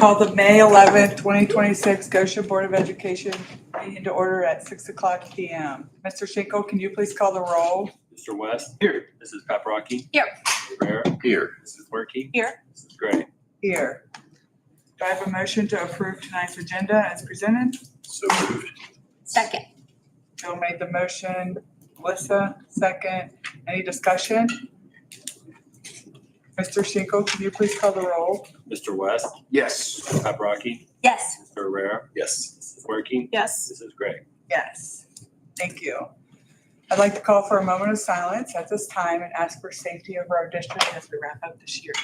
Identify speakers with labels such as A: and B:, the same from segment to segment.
A: Call the May 11th, 2026 Goshen Board of Education meeting to order at 6:00 p.m. Mr. Schenkel, can you please call the roll?
B: Mr. West. Here. Mrs. Paprocki.
C: Here.
B: Mr. Rivera. Here. Mrs. Werke.
C: Here.
B: Mrs. Gray.
A: Here. Do I have a motion to approve tonight's agenda as presented?
B: So moved.
C: Second.
A: Bill made the motion. Melissa, second. Any discussion? Mr. Schenkel, can you please call the roll?
B: Mr. West.
D: Yes.
B: Mrs. Paprocki.
C: Yes.
B: Mr. Rivera.
D: Yes.
B: Mrs. Werke.
C: Yes.
B: Mrs. Gray.
A: Yes. Thank you. I'd like to call for a moment of silence at this time and ask for safety over our district as we wrap up this year.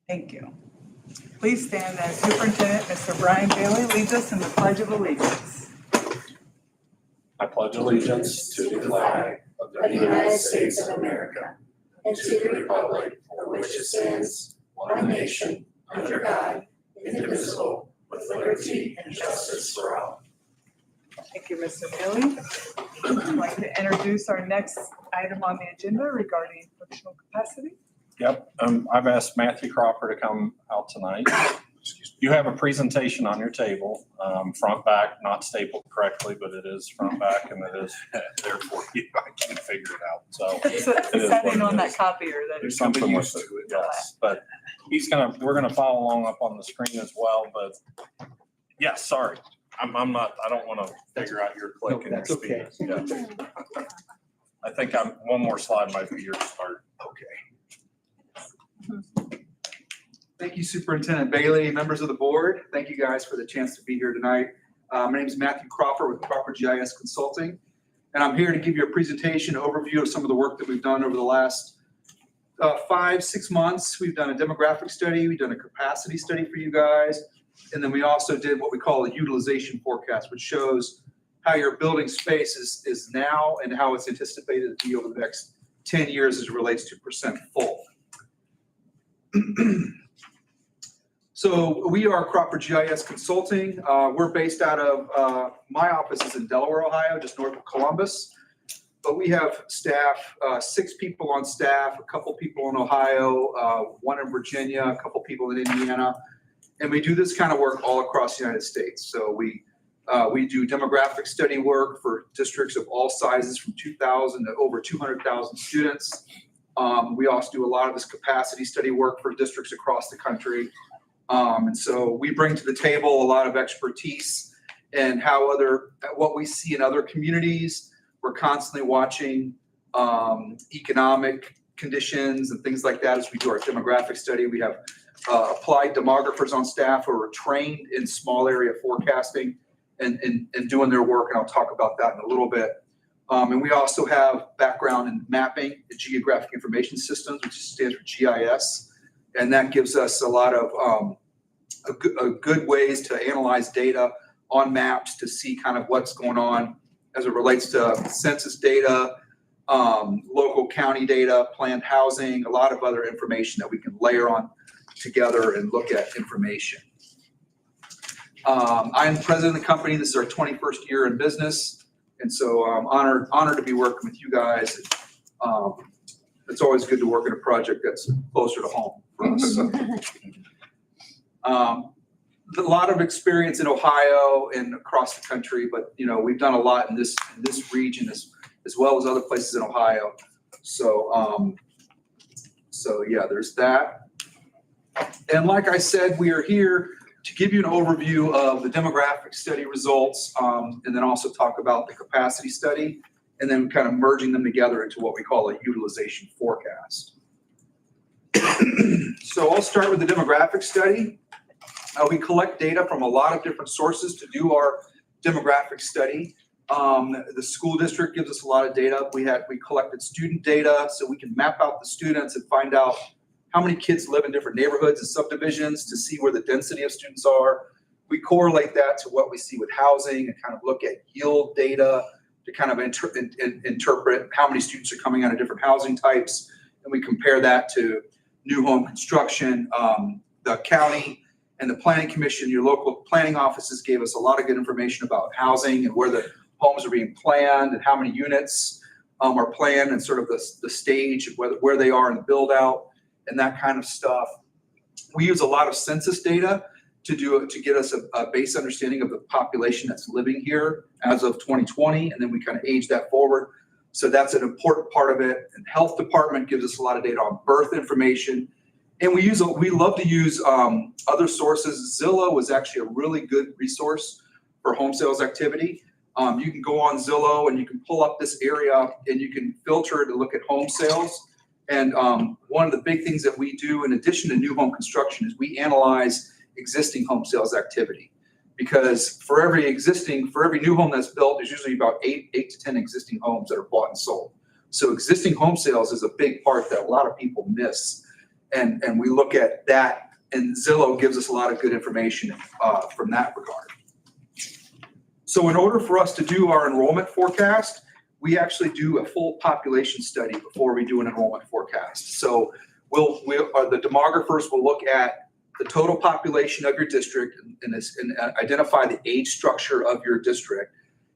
A: Thank you. Please stand as Superintendent Mr. Brian Bailey leads us in the Pledge of Allegiance.
E: I pledge allegiance to the flag of the United States of America and to the republic for which it stands, one nation, under God, indivisible, with liberty and justice for all.
A: Thank you, Mr. Bailey. I'd like to introduce our next item on the agenda regarding functional capacity.
E: Yep, I've asked Matthew Cropper to come out tonight. You have a presentation on your table, front, back, not stapled correctly, but it is front, back, and it is there for you. I can't figure it out, so.
A: It's a
E: is
A: setting
E: what
A: on
E: it
A: that
E: is.
A: copier that
E: There's
A: is.
E: something with it, yes, but we're gonna follow along up on the screen as well, but, yeah, sorry. I don't wanna figure out your click and your speed. Yeah. I think one more slide might be your start.
D: Okay. Thank you, Superintendent Bailey, members of the board. Thank you guys for the chance to be here tonight. My name is Matthew Cropper with Cropper GIS Consulting, and I'm here to give you a presentation overview of some of the work that we've done over the last 5-6 months. We've done a demographic study, we've done a capacity study for you guys, and then we also did what we call a utilization forecast, which shows how your building space is now and how it's anticipated to be over the next 10 years as it relates to percent full. So we are Cropper GIS Consulting. We're based out of, my office is in Delaware, Ohio, just north of Columbus. But we have staff, 6 people on staff, a couple people in Ohio, 1 in Virginia, a couple people in Indiana. And we do this kind of work all across the United States. So we do demographic study work for districts of all sizes from 2,000 to over 200,000 students. We also do a lot of this capacity study work for districts across the country. And so we bring to the table a lot of expertise and what we see in other communities. We're constantly watching economic conditions and things like that as we do our demographic study. We have applied demographers on staff who are trained in small area forecasting and doing their work, and I'll talk about that in a little bit. And we also have background in mapping, the geographic information systems, which stands for GIS. And that gives us a lot of good ways to analyze data on maps to see kind of what's going on as it relates to census data, local county data, planned housing, a lot of other information that we can layer on together and look at information. I'm president of the company. This is our 21st year in business. And so I'm honored to be working with you guys. It's always good to work in a project that's closer to home for us. A lot of experience in Ohio and across the country, but we've done a lot in this region as well as other places in Ohio. So yeah, there's that. And like I said, we are here to give you an overview of the demographic study results, and then also talk about the capacity study, and then kind of merging them together into what we call a utilization forecast. So I'll start with the demographic study. We collect data from a lot of different sources to do our demographic study. The school district gives us a lot of data. We collected student data so we can map out the students and find out how many kids live in different neighborhoods and subdivisions to see where the density of students are. We correlate that to what we see with housing and kind of look at yield data to kind of interpret how many students are coming out of different housing types. And we compare that to new home construction. The county And the planning commission, your local planning offices gave us a lot of good information about housing and where the homes are being planned and how many units are planned and sort of the stage of where they are in the build out and that kind of stuff. We use a lot of census data to get us a base understanding of the population that's living here as of 2020, and then we kind of age that forward. So that's an important part of it. And health department gives us a lot of data on birth information. And we love to use other sources. Zillow was actually a really good resource for home sales activity. You can go on Zillow and you can pull up this area and you can filter to look at home sales. And one of the big things that we do in addition to new home construction is we analyze existing home sales activity. Because for every new home that's built, there's usually about 8 to 10 existing homes that are bought and sold. So existing home sales is a big part that a lot of people miss. And we look at that, and Zillow gives us a lot of good information from that regard. So in order for us to do our enrollment forecast, we actually do a full population study before we do an enrollment forecast. So the demographers will look at the total population of your district and identify the age structure of your district.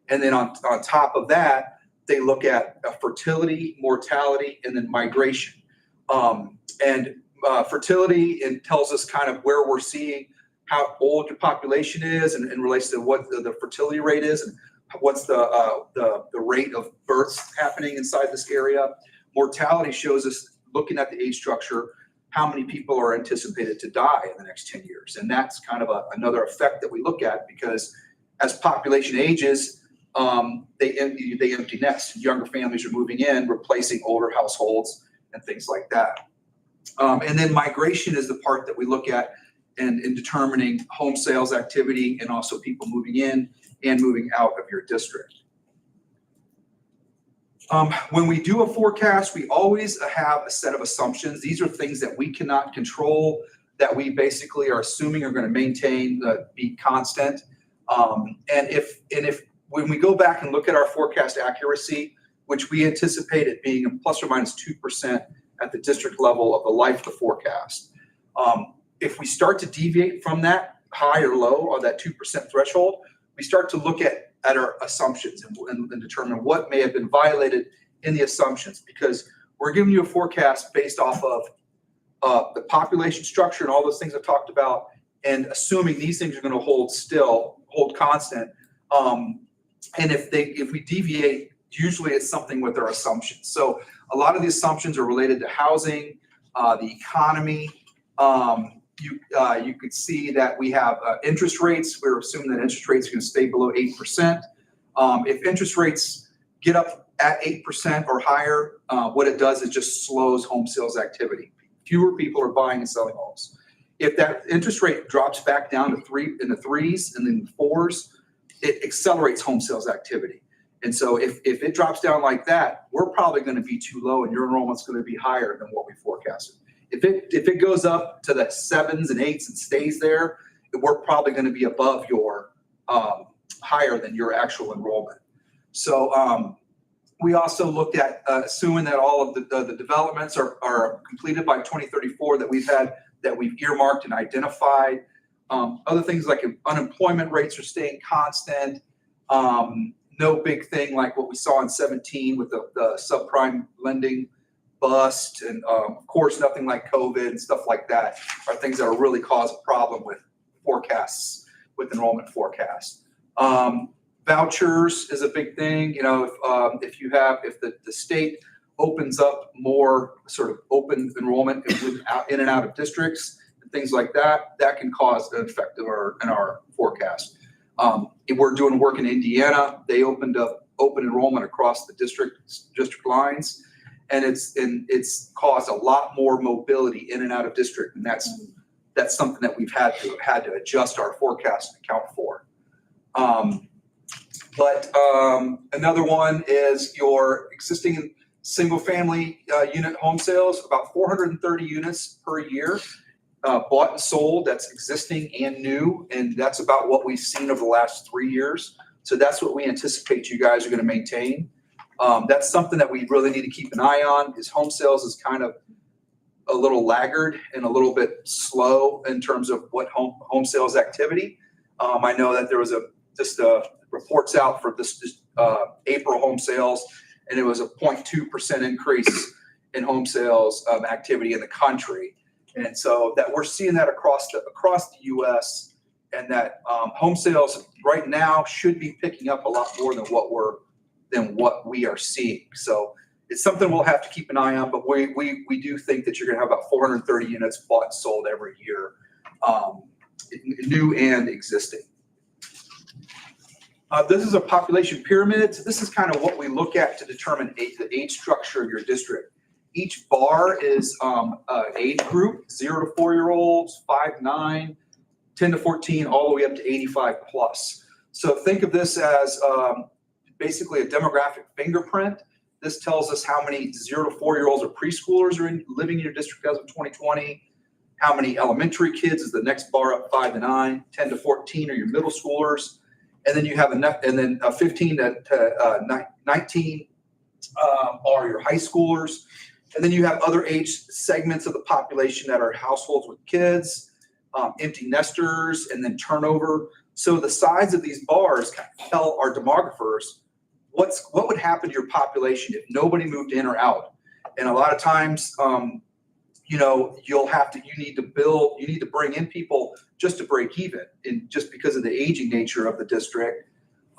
D: And then on top of that, they look at fertility, mortality, and then migration. Fertility, it tells us kind of where we're seeing how old your population is and relates to what the fertility rate is and what's the rate of births happening inside this area. Mortality shows us, looking at the age structure, how many people are anticipated to die in the next 10 years. And that's kind of another effect that we look at, because as population ages, they empty nest. Younger families are moving in, replacing older households and things like that. And then migration is the part that we look at in determining home sales activity and also people moving in and moving out of your district. When we do a forecast, we always have a set of assumptions. These are things that we cannot control, that we basically are assuming are going to maintain, be constant. When we go back and look at our forecast accuracy, which we anticipate it being a plus or minus 2% at the district level of the life of the forecast. If we start to deviate from that high or low or that 2% threshold, we start to look at our assumptions and determine what may have been violated in the assumptions, because we're giving you a forecast based off of the population structure and all those things I talked about, and assuming these things are going to hold constant. And if we deviate, usually it's something with our assumptions. So a lot of the assumptions are related to housing, the economy. You could see that we have interest rates. We're assuming that interest rates are going to stay below 8%. If interest rates get up at 8% or higher, what it does is just slows home sales activity. Fewer people are buying and selling homes. If that interest rate drops back down to in the threes and then the fours, it accelerates home sales activity. And so if it drops down like that, we're probably going to be too low and your enrollment's going to be higher than what we forecasted. If it goes up to the 7s and 8s and stays there, we're probably going to be above your higher than your actual enrollment. So we also looked at assuming that all of the developments are completed by 2034 that we've earmarked and identified. Other things like unemployment rates are staying constant. No big thing like what we saw in 17 with the subprime lending bust, and of course nothing like COVID and stuff like that are things that will really cause a problem with forecasts, with enrollment forecasts. Vouchers is a big thing. You know, if the state opens up more sort of open enrollment in and out of districts and things like that, that can cause an effect in our forecast. If we're doing work in Indiana, they opened up open enrollment across the district lines. And it's caused a lot more mobility in and out of district, and that's something that we've had to adjust our forecast and account for. But another one is your existing single-family unit home sales, about 430 units per year, bought and sold. That's existing and new, and that's about what we've seen over the last 3 years. So that's what we anticipate you guys are going to maintain. That's something that we really need to keep an eye on, because home sales is kind of a little laggard and a little bit slow in terms of what home sales activity. I know that there was reports out for this April home sales, and it was a 0.2% increase in home sales activity in the country. And so that we're seeing that across the U.S. and that home sales right now should be picking up a lot more than what we are seeing. So it's something we'll have to keep an eye on, but we do think that you're going to have about 430 units bought and sold every year, new and existing. This is a population pyramid. So this is kind of what we look at to determine the age structure of your district. Each bar is age group, 0 to 4-year-olds, 5, 9, 10 to 14, all the way up to 85 plus. So think of this as basically a demographic fingerprint. This tells us how many 0 to 4-year-olds or preschoolers are living in your district as of 2020. How many elementary kids is the next bar up, 5 to 9, 10 to 14 are your middle schoolers. And then you have 15 to 19 are your high schoolers. And then you have other age segments of the population that are households with kids, empty nesters, and then turnover. So the size of these bars kind of tell our demographers what would happen to your population if nobody moved in or out. And a lot of times, you need to bring in people just to break even, and just because of the aging nature of the district.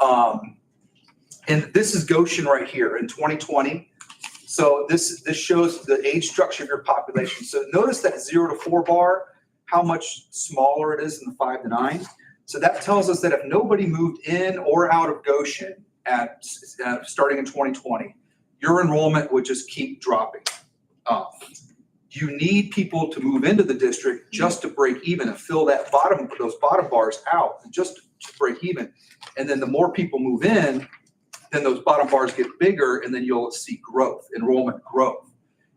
D: And this is Goshen right here in 2020. So this shows the age structure of your population. So notice that 0 to 4 bar, how much smaller it is than the 5 to 9. So that tells us that if nobody moved in or out of Goshen starting in 2020, your enrollment would just keep dropping. You need people to move into the district just to break even and fill those bottom bars out, just to break even. And then the more people move in, then those bottom bars get bigger, and then you'll see growth, enrollment growth.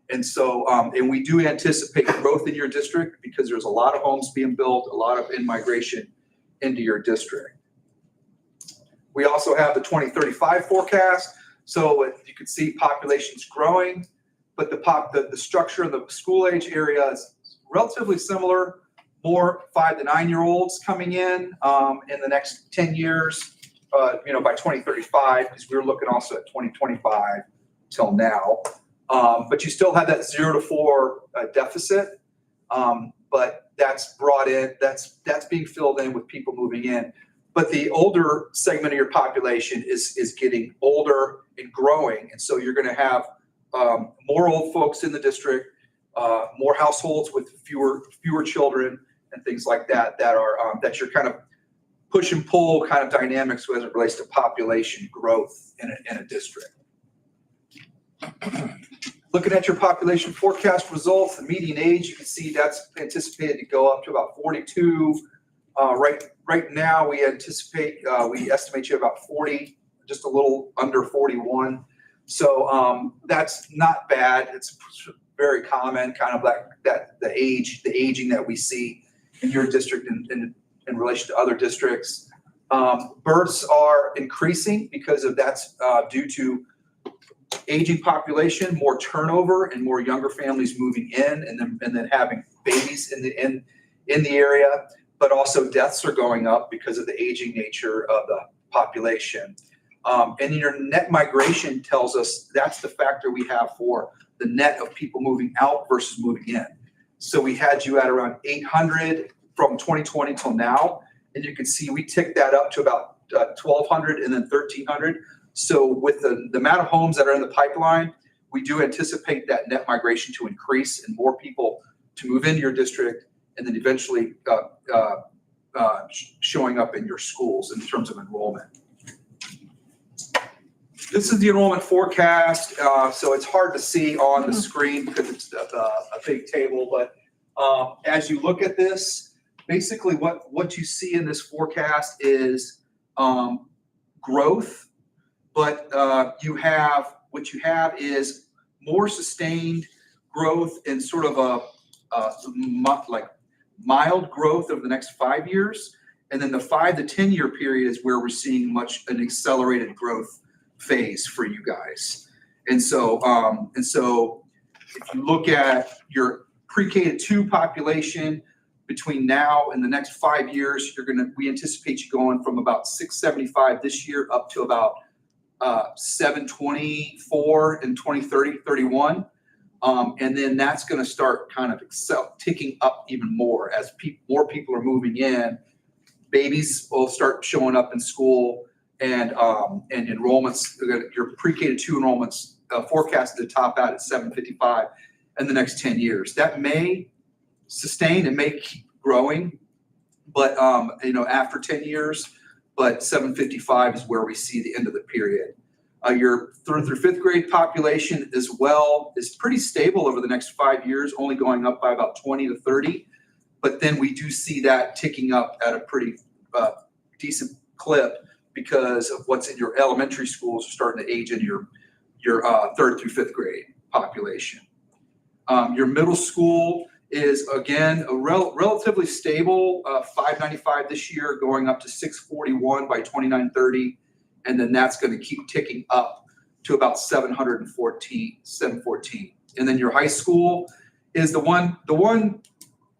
D: And so, and we do anticipate growth in your district because there's a lot of homes being built, a lot of in-migration into your district. We also have the 2035 forecast. So you can see population's growing, but the structure of the school age area is relatively similar. More 5 to 9-year-olds coming in the next 10 years. By 2035, because we're looking also at 2025 till now. But you still have that 0 to 4 deficit, but that's brought in, that's being filled in with people moving in. But the older segment of your population is getting older and growing, and so you're going to have more old folks in the district, more households with fewer children, and things like that that you're kind of push and pull kind of dynamics as it relates to population growth in a district. Looking at your population forecast results, the median age, you can see that's anticipated to go up to about 42. Right now, we estimate you about 40, just a little under 41. So that's not bad. It's very common, kind of like that the aging that we see in your district in relation to other districts. Births are increasing because of that's due to aging population, more turnover, and more younger families moving in, and then having babies in the area. But also deaths are going up because of the aging nature of the population. And your net migration tells us that's the factor we have for the net of people moving out versus moving in. So we had you at around 800 from 2020 till now, and you can see we ticked that up to about 1,200 and then 1,300. So with the amount of homes that are in the pipeline, we do anticipate that net migration to increase and more people to move into your district, and then eventually showing up in your schools in terms of enrollment. This is the enrollment forecast. So it's hard to see on the screen because it's a big table, but as you look at this, basically what you see in this forecast is growth, but what you have is more sustained growth in sort of a mild growth over the next 5 years, and then the 5 to 10 year period is where we're seeing an accelerated growth phase for you guys. And so if you look at your pre-K to 2 population between now and the next 5 years, we anticipate you going from about 675 this year up to about 724 in 2030, 31. And then that's going to start kind of ticking up even more as more people are moving in. Babies will start showing up in school, and enrollments, your pre-K to 2 enrollments forecasted to top out at 755 in the next 10 years. That may sustain and may keep growing, but after 10 years, but 755 is where we see the end of the period. Your 3rd through 5th grade population as well is pretty stable over the next 5 years, only going up by about 20 to 30. But then we do see that ticking up at a pretty decent clip because of what's in your elementary schools are starting to age in your 3rd through 5th grade population. Your middle school is, again, a relatively stable, 595 this year, going up to 641 by 2930. And then that's going to keep ticking up to about 714. And then your high school is the one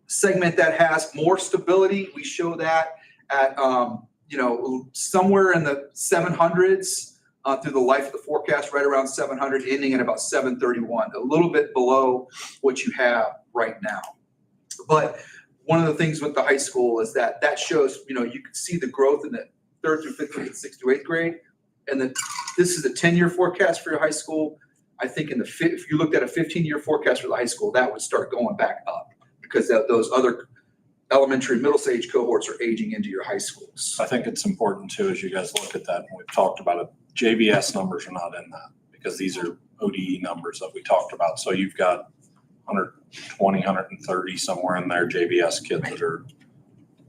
D: segment that has more stability. We show that at somewhere in the 700s through the life of the forecast, right around 700, ending at about 731, a little bit below what you have right now. But one of the things with the high school is that shows, you can see the growth in the 3rd through 5th grade, 6th through 8th grade. And then this is a 10-year forecast for your high school. I think if you looked at a 15-year forecast for the high school, that would start going back up because those other elementary middle age cohorts are aging into your high schools.
C: I think it's important too, as you guys look at that, and we've talked about it, JVS numbers are not in that because these are ODE numbers that we talked about. So you've got 120, 130 somewhere in there JVS kids that are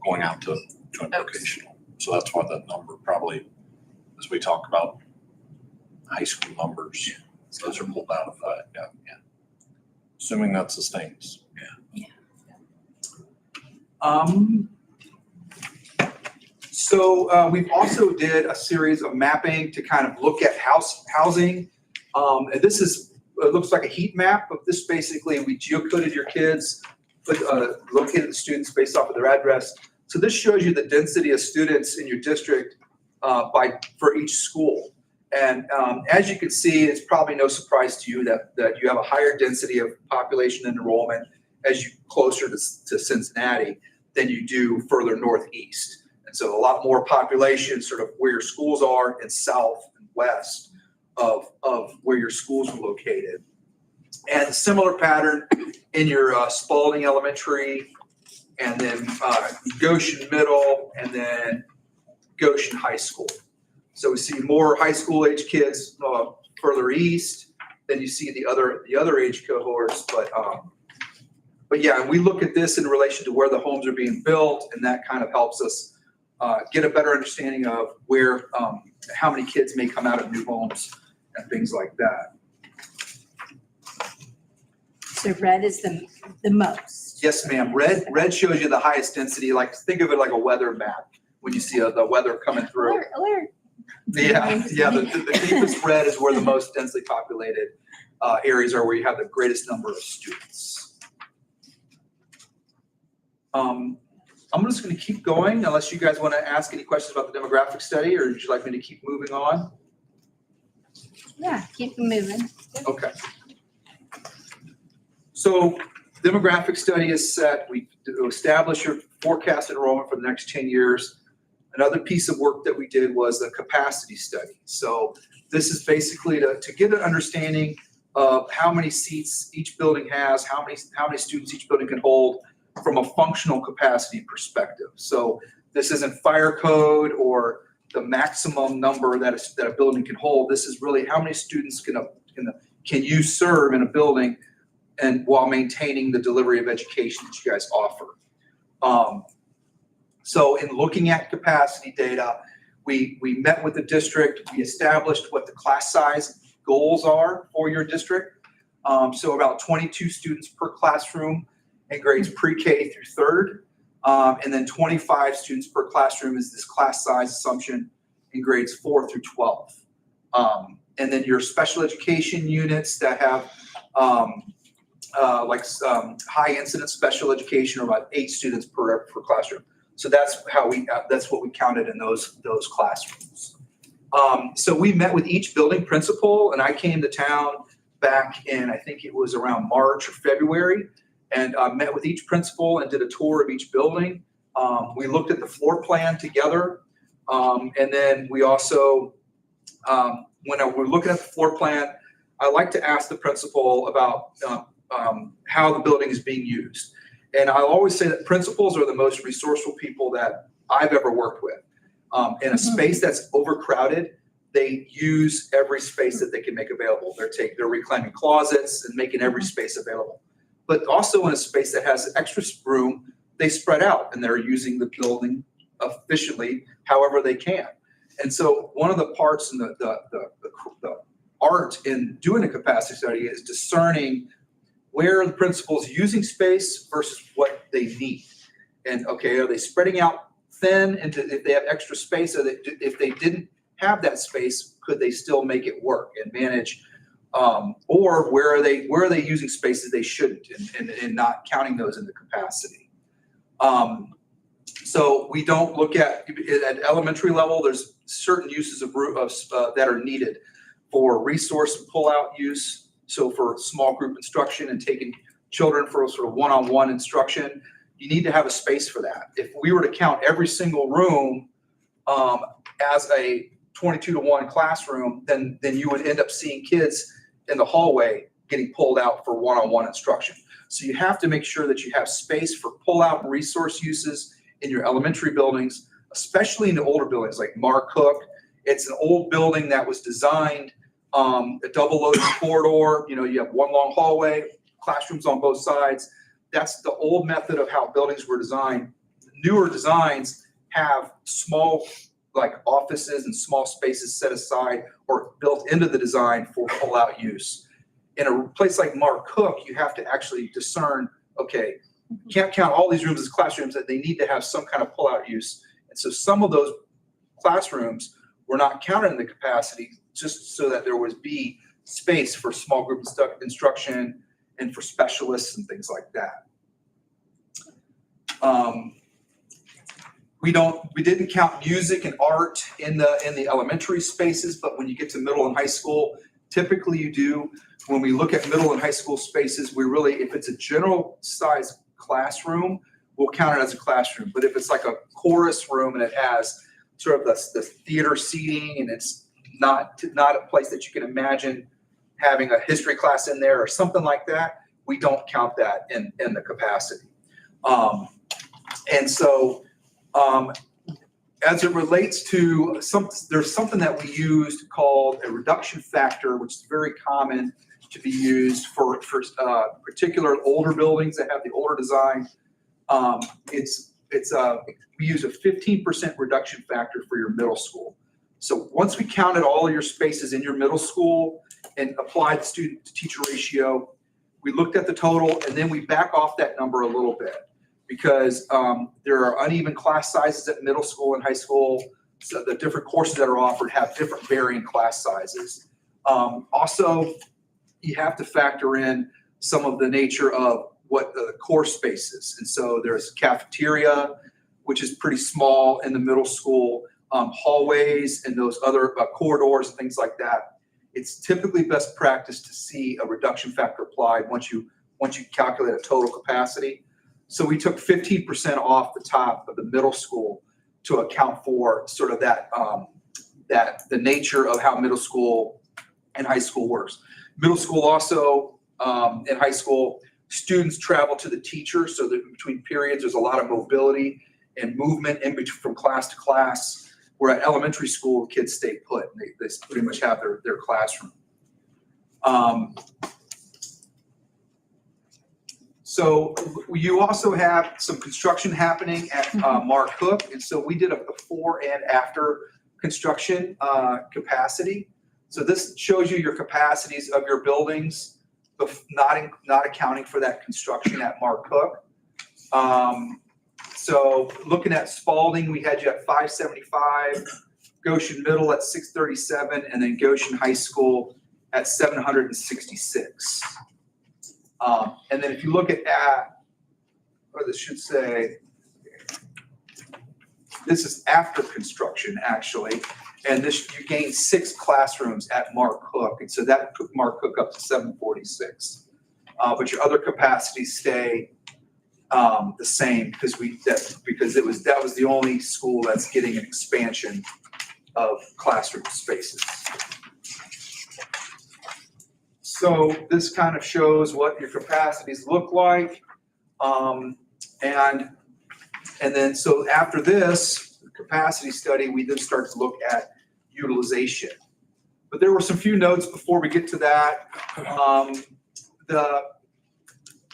C: going out to joint vocational. So that's why that number probably, as we talk about high school numbers, those are pulled out of that. Yeah. Assuming that sustains.
D: So we've also did a series of mapping to kind of look at housing. And this it looks like a heat map of this. Basically, we geocoded your kids, located the students based off of their address. So this shows you the density of students in your district for each school. And as you can see, it's probably no surprise to you that you have a higher density of population and enrollment as you closer to Cincinnati than you do further northeast. And so a lot more population sort of where your schools are and south and west of where your schools are located. And similar pattern in your Spalding Elementary, and then Goshen Middle, and then Goshen High School. So we see more high school age kids further east than you see the other age cohorts. But yeah, and we look at this in relation to where the homes are being built, and that kind of helps us get a better understanding of where how many kids may come out of new homes and things like that.
E: So red is the most.
D: Yes, ma'am. Red shows you the highest density. Like think of it like a weather map when you see the weather coming through.
E: Alert.
D: Yeah. The deepest red is where the most densely populated areas are, where you have the greatest number of students. I'm just going to keep going unless you guys want to ask any questions about the demographic study, or would you like me to keep moving on?
E: Yeah, keep moving.
D: Okay. So demographic study is set. We establish your forecast enrollment for the next 10 years. Another piece of work that we did was the capacity study. So this is basically to get an understanding of how many seats each building has, how many students each building can hold from a functional capacity perspective. So this isn't fire code or the maximum number that a building can hold. This is really how many students can you serve in a building, and while maintaining the delivery of education that you guys offer. So in looking at capacity data, we met with the district. We established what the class size goals are for your district. So about 22 students per classroom in grades pre-K through 3rd. And then 25 students per classroom is this class size assumption in grades 4 through 12. And then your special education units that have high incidence special education, or about 8 students per classroom. So that's what we counted in those classrooms. So we met with each building principal, and I came to town back in, I think it was around March or February, and met with each principal and did a tour of each building. We looked at the floor plan together, and then we also, when we're looking at the floor plan, I like to ask the principal about how the building is being used. And I always say that principals are the most resourceful people that I've ever worked with. In a space that's overcrowded, they use every space that they can make available. They're reclaiming closets and making every space available. But also in a space that has extra room, they spread out and they're using the building efficiently however they can. And so one of the parts in the art in doing a capacity study is discerning where the principal's using space versus what they need. And okay, are they spreading out thin into, if they have extra space, or if they didn't have that space, could they still make it work and manage? Or where are they using spaces they shouldn't, and not counting those in the capacity? So we don't look at elementary level. There's certain uses of that are needed for resource pull-out use. So for small group instruction and taking children for sort of one-on-one instruction, you need to have a space for that. If we were to count every single room as a 22-to-1 classroom, then you would end up seeing kids in the hallway getting pulled out for one-on-one instruction. So you have to make sure that you have space for pull-out and resource uses in your elementary buildings, especially in the older buildings like Mark Hook. It's an old building that was designed a double loaded corridor. You have one long hallway, classrooms on both sides. That's the old method of how buildings were designed. Newer designs have small offices and small spaces set aside or built into the design for pull-out use. In a place like Mark Hook, you have to actually discern, okay, you can't count all these rooms as classrooms, that they need to have some kind of pull-out use. And so some of those classrooms were not counted in the capacity, just so that there would be space for small group instruction and for specialists and things like that. We didn't count music and art in the elementary spaces, but when you get to middle and high school, typically you do. When we look at middle and high school spaces, we really, if it's a general size classroom, we'll count it as a classroom. But if it's like a chorus room and it has sort of the theater seating, and it's not a place that you can imagine having a history class in there or something like that, we don't count that in the capacity. And so as it relates to there's something that we used called a reduction factor, which is very common to be used for particular older buildings that have the older design. We use a 15% reduction factor for your middle school. So once we counted all of your spaces in your middle school and applied the student to teacher ratio, we looked at the total, and then we back off that number a little bit, because there are uneven class sizes at middle school and high school. So the different courses that are offered have different varying class sizes. Also, you have to factor in some of the nature of what the course space is. And so there's cafeteria, which is pretty small in the middle school, hallways and those other corridors and things like that. It's typically best practice to see a reduction factor applied once you calculate a total capacity. So we took 15% off the top of the middle school to account for sort of that the nature of how middle school and high school works. Middle school also and high school, students travel to the teacher, so that between periods there's a lot of mobility and movement in between from class to class. Where at elementary school, kids stay put. They pretty much have their classroom. So you also have some construction happening at Mark Hook, and so we did a before and after construction capacity. So this shows you your capacities of your buildings, not accounting for that construction at Mark Hook. So looking at Spalding, we had you at 575, Goshen Middle at 637, and then Goshen High School at 766. And then if you look at, or this should say, this is after construction actually, and this, you gain 6 classrooms at Mark Hook, and so that took Mark Hook up to 746. But your other capacities stay the same because that was the only school that's getting an expansion of classroom spaces. So this kind of shows what your capacities look like. And then so after this capacity study, we then start to look at utilization. But there were some few notes before we get to that.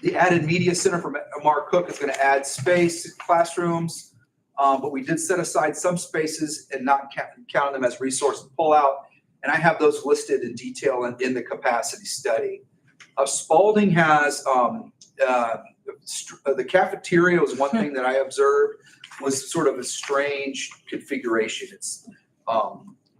D: The added media center for Mark Cook is going to add space to classrooms, but we did set aside some spaces and not count them as resource pullout. And I have those listed in detail in the capacity study. Spalding has the cafeteria was one thing that I observed was sort of a strange configuration.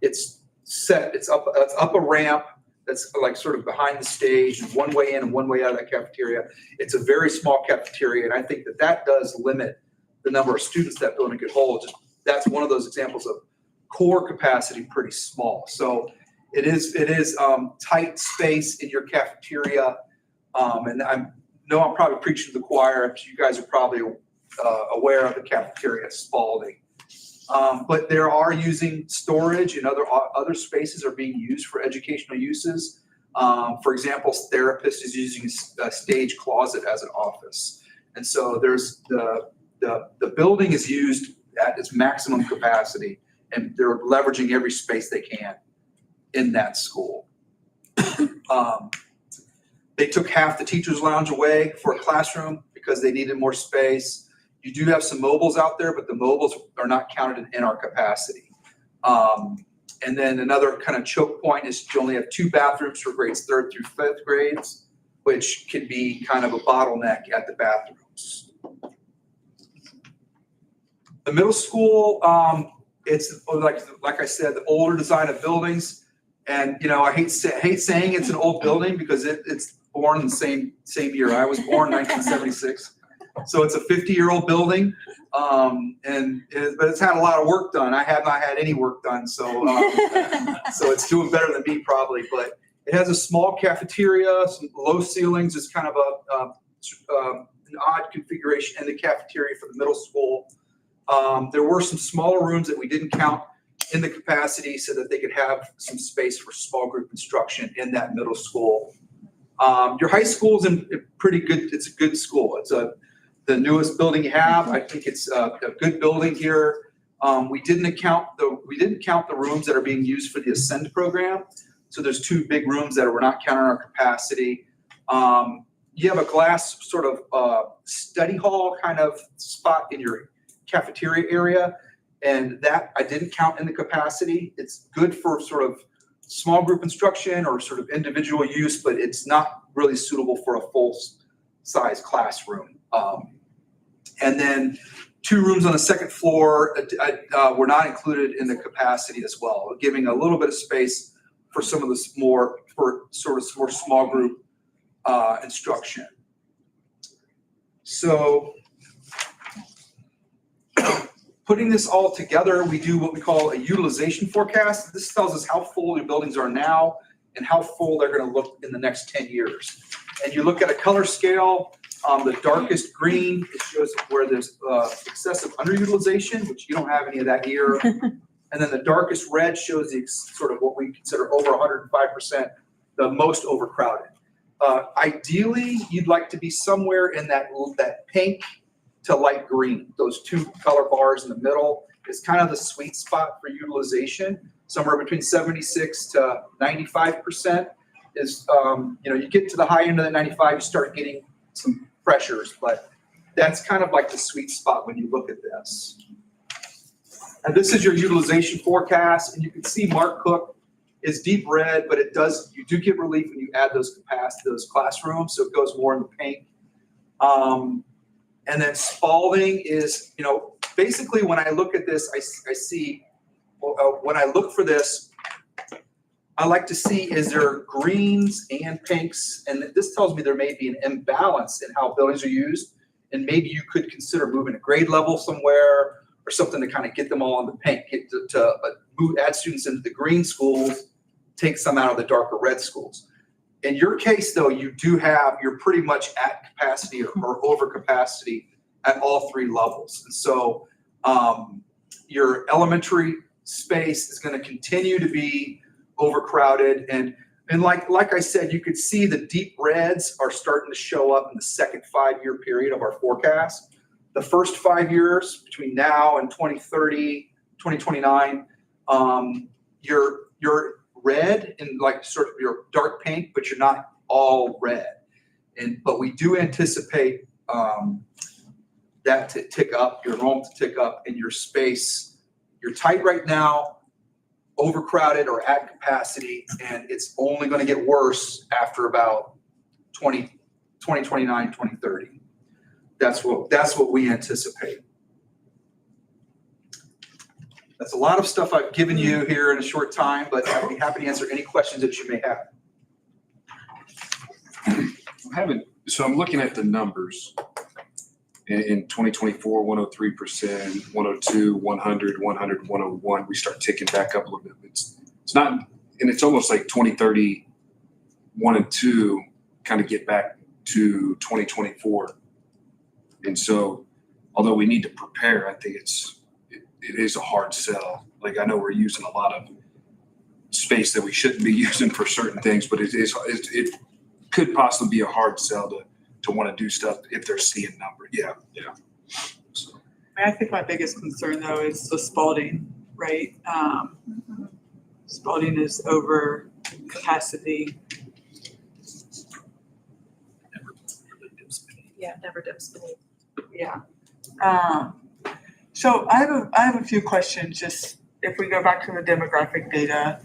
D: It's set. It's up a ramp that's like sort of behind the stage, one way in and one way out of that cafeteria. It's a very small cafeteria, and I think that does limit the number of students that building could hold. Just that's one of those examples of core capacity pretty small. So it is tight space in your cafeteria, and I know I'm probably preaching to the choir. But you guys are probably aware of the cafeteria at Spalding. But they are using storage and other spaces are being used for educational uses. For example, therapist is using a stage closet as an office. And so there's the building is used at its maximum capacity, and they're leveraging every space they can in that school. They took half the teacher's lounge away for a classroom because they needed more space. You do have some mobiles out there, but the mobiles are not counted in our capacity. And then another kind of choke point is you only have 2 bathrooms for grades 3rd through 5th grades, which can be kind of a bottleneck at the bathrooms. The middle school, it's like I said, the older design of buildings. And, you know, I hate saying it's an old building because it's born in the same year. I was born in 1976. So it's a 50-year-old building, but it's had a lot of work done. I have not had any work done, so so it's doing better than me probably. But it has a small cafeteria, some low ceilings. It's kind of an odd configuration in the cafeteria for the middle school. There were some smaller rooms that we didn't count in the capacity so that they could have some space for small group instruction in that middle school. Your high school is in pretty good. It's a good school. It's the newest building you have. I think it's a good building here. We didn't count the rooms that are being used for the Ascend program. So there's 2 big rooms that were not counted in our capacity. You have a glass sort of study hall kind of spot in your cafeteria area, and that I didn't count in the capacity. It's good for sort of small group instruction or sort of individual use, but it's not really suitable for a full size classroom. And then 2 rooms on the 2nd floor were not included in the capacity as well, giving a little bit of space for some of the more small group instruction. So putting this all together, we do what we call a utilization forecast. This tells us how full your buildings are now and how full they're going to look in the next 10 years. And you look at a color scale, the darkest green, it shows where there's excessive underutilization, which you don't have any of that here. And then the darkest red shows the sort of what we consider over 105%, the most overcrowded. Ideally, you'd like to be somewhere in that pink to light green. Those 2 color bars in the middle is kind of the sweet spot for utilization. Somewhere between 76 to 95% is, you get to the high end of the 95, you start getting some pressures, but that's kind of like the sweet spot when you look at this. And this is your utilization forecast, and you can see Mark Cook is deep red, but you do get relief when you add those classrooms, so it goes more in the pink. And then Spalding is, basically when I look at this, I see, when I look for this, I like to see, is there greens and pinks? And this tells me there may be an imbalance in how buildings are used. And maybe you could consider moving a grade level somewhere or something to kind of get them all in the pink, add students into the green schools, take some out of the darker red schools. In your case though, you're pretty much at capacity or over capacity at all three levels. And so your elementary space is going to continue to be overcrowded. And like I said, you could see the deep reds are starting to show up in the second 5-year period of our forecast. The first 5 years between now and 2030, 2029, you're red and like sort of your dark pink, but you're not all red. But we do anticipate that to tick up, your enrollment to tick up, in your space. You're tight right now, overcrowded or at capacity, and it's only going to get worse after about 2029, 2030. That's what we anticipate. That's a lot of stuff I've given you here in a short time, but I'd be happy to answer any questions that you may have.
F: So I'm looking at the numbers. In 2024, 103%, 102, 100, 100, 101. We start ticking back up a little bit. It's not, and it's almost like 2030, 1 and 2 kind of get back to 2024. And so, although we need to prepare, I think it is a hard sell. Like, I know we're using a lot of space that we shouldn't be using for certain things, but it could possibly be a hard sell to want to do stuff if they're seeing numbers. Yeah. So.
A: I think my biggest concern though is the Spalding, right? Spalding is over capacity.
E: Yeah, never dips beneath.
A: Yeah. So I have a few questions. Just if we go back to the demographic data,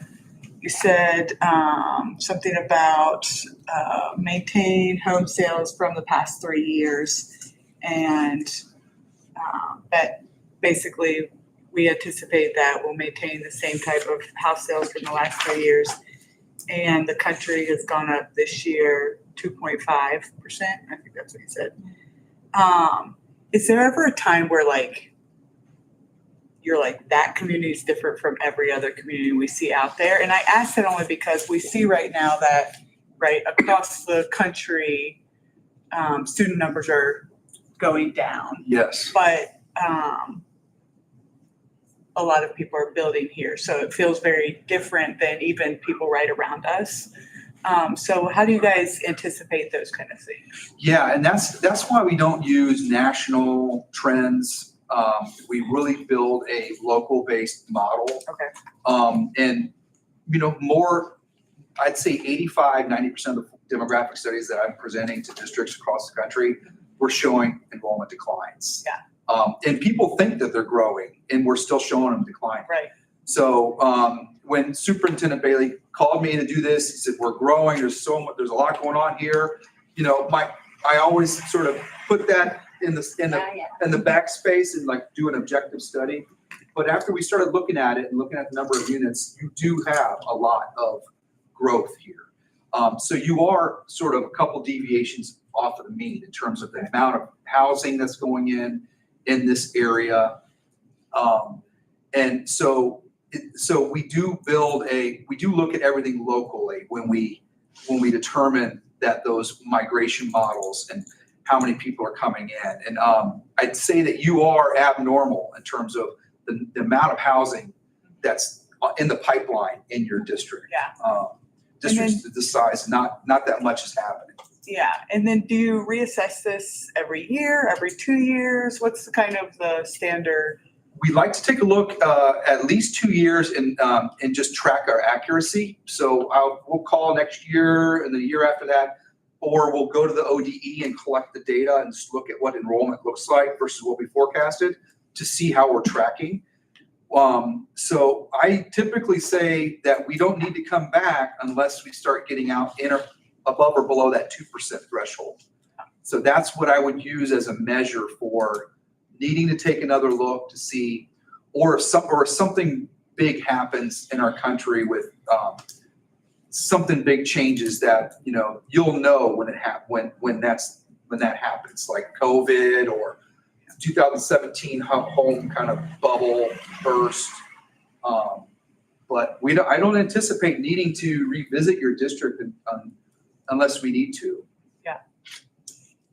A: you said something about maintain home sales from the past 3 years, and that basically we anticipate that we'll maintain the same type of house sales from the last 3 years. And the country has gone up this year 2.5%. I think that's what you said. Is there ever a time where you're like, that community is different from every other community we see out there? And I ask that only because we see right now that across the country, student numbers are going down.
D: Yes.
A: But a lot of people are building here. So it feels very different than even people right around us. So how do you guys anticipate those kind of things?
D: Yeah, and that's why we don't use national trends. We really build a local-based model.
A: Okay.
D: And, more, I'd say 85-90% of the demographic studies that I'm presenting to districts across the country, we're showing enrollment declines.
A: Yeah.
D: And people think that they're growing, and we're still showing them decline.
A: Right.
D: So when Superintendent Bailey called me to do this, he said, we're growing, there's a lot going on here. I always sort of put that in the backspace and do an objective study. But after we started looking at it and looking at the number of units, you do have a lot of growth here. So you are sort of a couple deviations off of the mean in terms of the amount of housing that's going in this area. And so we do look at everything locally when we determine that those migration models and how many people are coming in. And I'd say that you are abnormal in terms of the amount of housing that's in the pipeline in your district.
A: Yeah.
D: Districts this size, not that much is happening.
A: Yeah. And then do you reassess this every year, every 2 years? What's the kind of the standard?
D: We like to take a look at least 2 years and just track our accuracy. So we'll call next year and the year after that, or we'll go to the ODE and collect the data and just look at what enrollment looks like versus what we forecasted to see how we're tracking. So I typically say that we don't need to come back unless we start getting out above or below that 2% threshold. So that's what I would use as a measure for needing to take another look to see, or if something big happens in our country with something big changes that, you know, you'll know when when that happens, like COVID or 2017 home kind of bubble burst. But I don't anticipate needing to revisit your district unless we need to.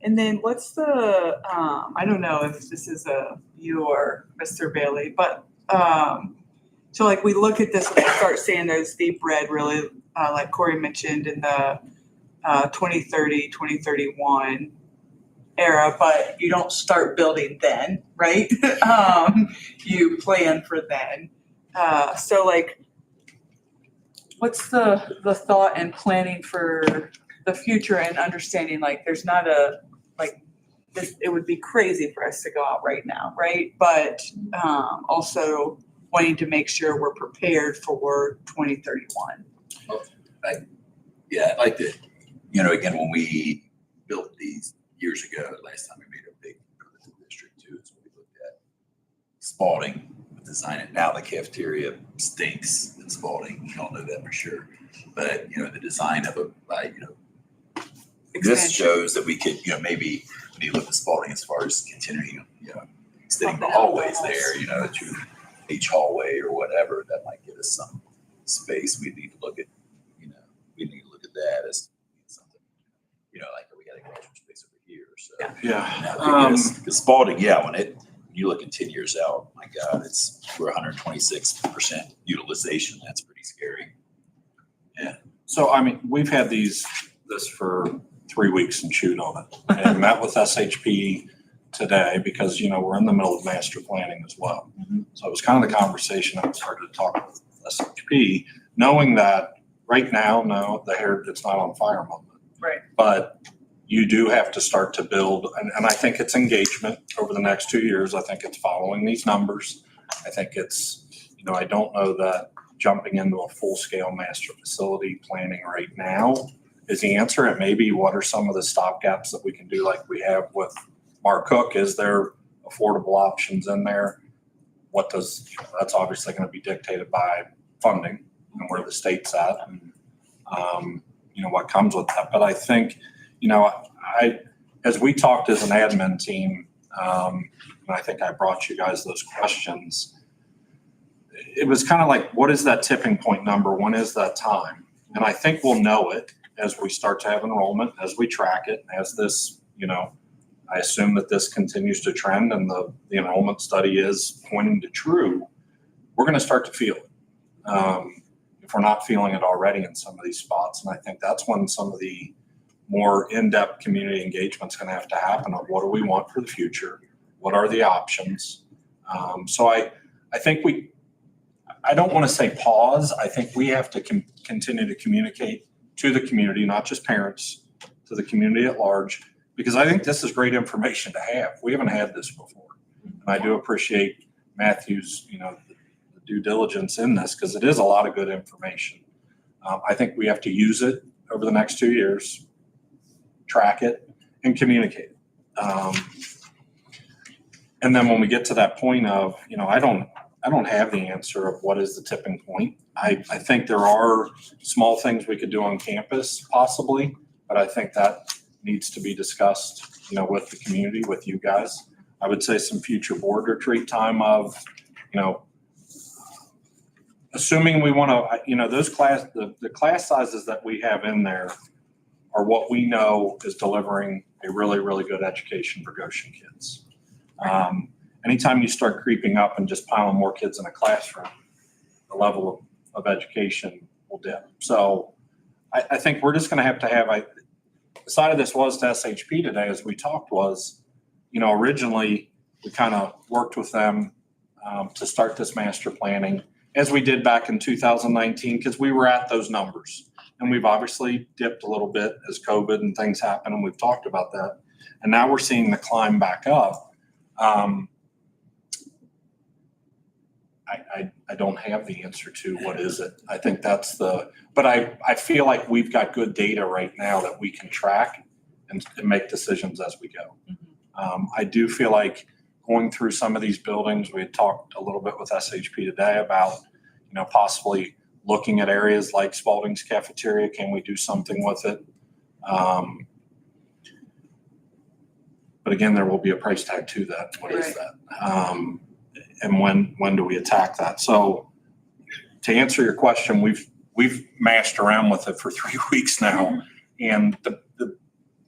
A: And then what's the, I don't know if this is you or Mr. Bailey, but, so like we look at this and we start seeing those deep red really, like Corey mentioned in the 2030, 2031 era, but you don't start building then, right? You plan for then. So like, what's the thought and planning for the future and understanding like there's not a, like this, it would be crazy for us to go out right now, right? But also wanting to make sure we're prepared for 2031.
G: Yeah, I'd like to, you know, again, when we built these years ago, last time we made a big district too, is when we looked at Spalding, design it. Now the cafeteria stinks in Spalding. We all know that for sure. But, you know, the design of it, like, you know, this shows that we could, you know, maybe when you look at Spalding as far as continuing, you know, extending the hallways there, you know, to each hallway or whatever, that might give us some space. We need to look at, you know, we need to look at that as something, you know, like we got a classroom space over here. So
C: Yeah.
G: because Spalding, yeah, when you look at 10 years out, my God, we're 126% utilization. That's pretty scary. Yeah.
C: So, I mean, we've had this for 3 weeks and chewed on it and met with SHP today because, you know, we're in the middle of master planning as well.
A: Mm-hmm.
C: So it was kind of the conversation I started to talk with SHP, knowing that right now, no, it's not on fire moment.
A: Right.
C: But you do have to start to build, and I think it's engagement over the next 2 years. I think it's following these numbers. I think it's, you know, I don't know that jumping into a full-scale master facility planning right now is the answer. It may be what are some of the stopgaps that we can do like we have with Mark Cook? Is there affordable options in there? That's obviously going to be dictated by funding and where the state's at and, you know, what comes with that. But I think, you know, as we talked as an admin team, and I think I brought you guys those questions, it was kind of like, what is that tipping point number? When is that time? And I think we'll know it as we start to have enrollment, as we track it, as this, you know, I assume that this continues to trend and the enrollment study is pointing to true, we're going to start to feel it. If we're not feeling it already in some of these spots. And I think that's when some of the more in-depth community engagement is going to have to happen on what do we want for the future? What are the options? So I think I don't want to say pause. I think we have to continue to communicate to the community, not just parents, to the community at large, because I think this is great information to have. We haven't had this before. And I do appreciate Matthew's, you know, the due diligence in this because it is a lot of good information. I think we have to use it over the next 2 years, track it, and communicate it. And then when we get to that point of, you know, I don't have the answer of what is the tipping point. I think there are small things we could do on campus possibly, but I think that needs to be discussed, you know, with the community, with you guys. I would say some future board retreat time of, you know, assuming we want to, you know, those the class sizes that we have in there are what we know is delivering a really, really good education for Goshen kids. Anytime you start creeping up and just piling more kids in a classroom, the level of education will dip. So I think we're just going to have, the side of this was to SHP today as we talked was, you know, originally we kind of worked with them to start this master planning as we did back in 2019 because we were at those numbers. And we've obviously dipped a little bit as COVID and things happen, and we've talked about that. And now we're seeing the climb back up. I don't have the answer to what is it. I think that's but I feel like we've got good data right now that we can track and make decisions as we go. I do feel like going through some of these buildings, we had talked a little bit with SHP today about, you know, possibly looking at areas like Spalding's cafeteria. Can we do something with it? But again, there will be a price tag to that. What is that? And when do we attack that? So to answer your question, we've mashed around with it for 3 weeks now. And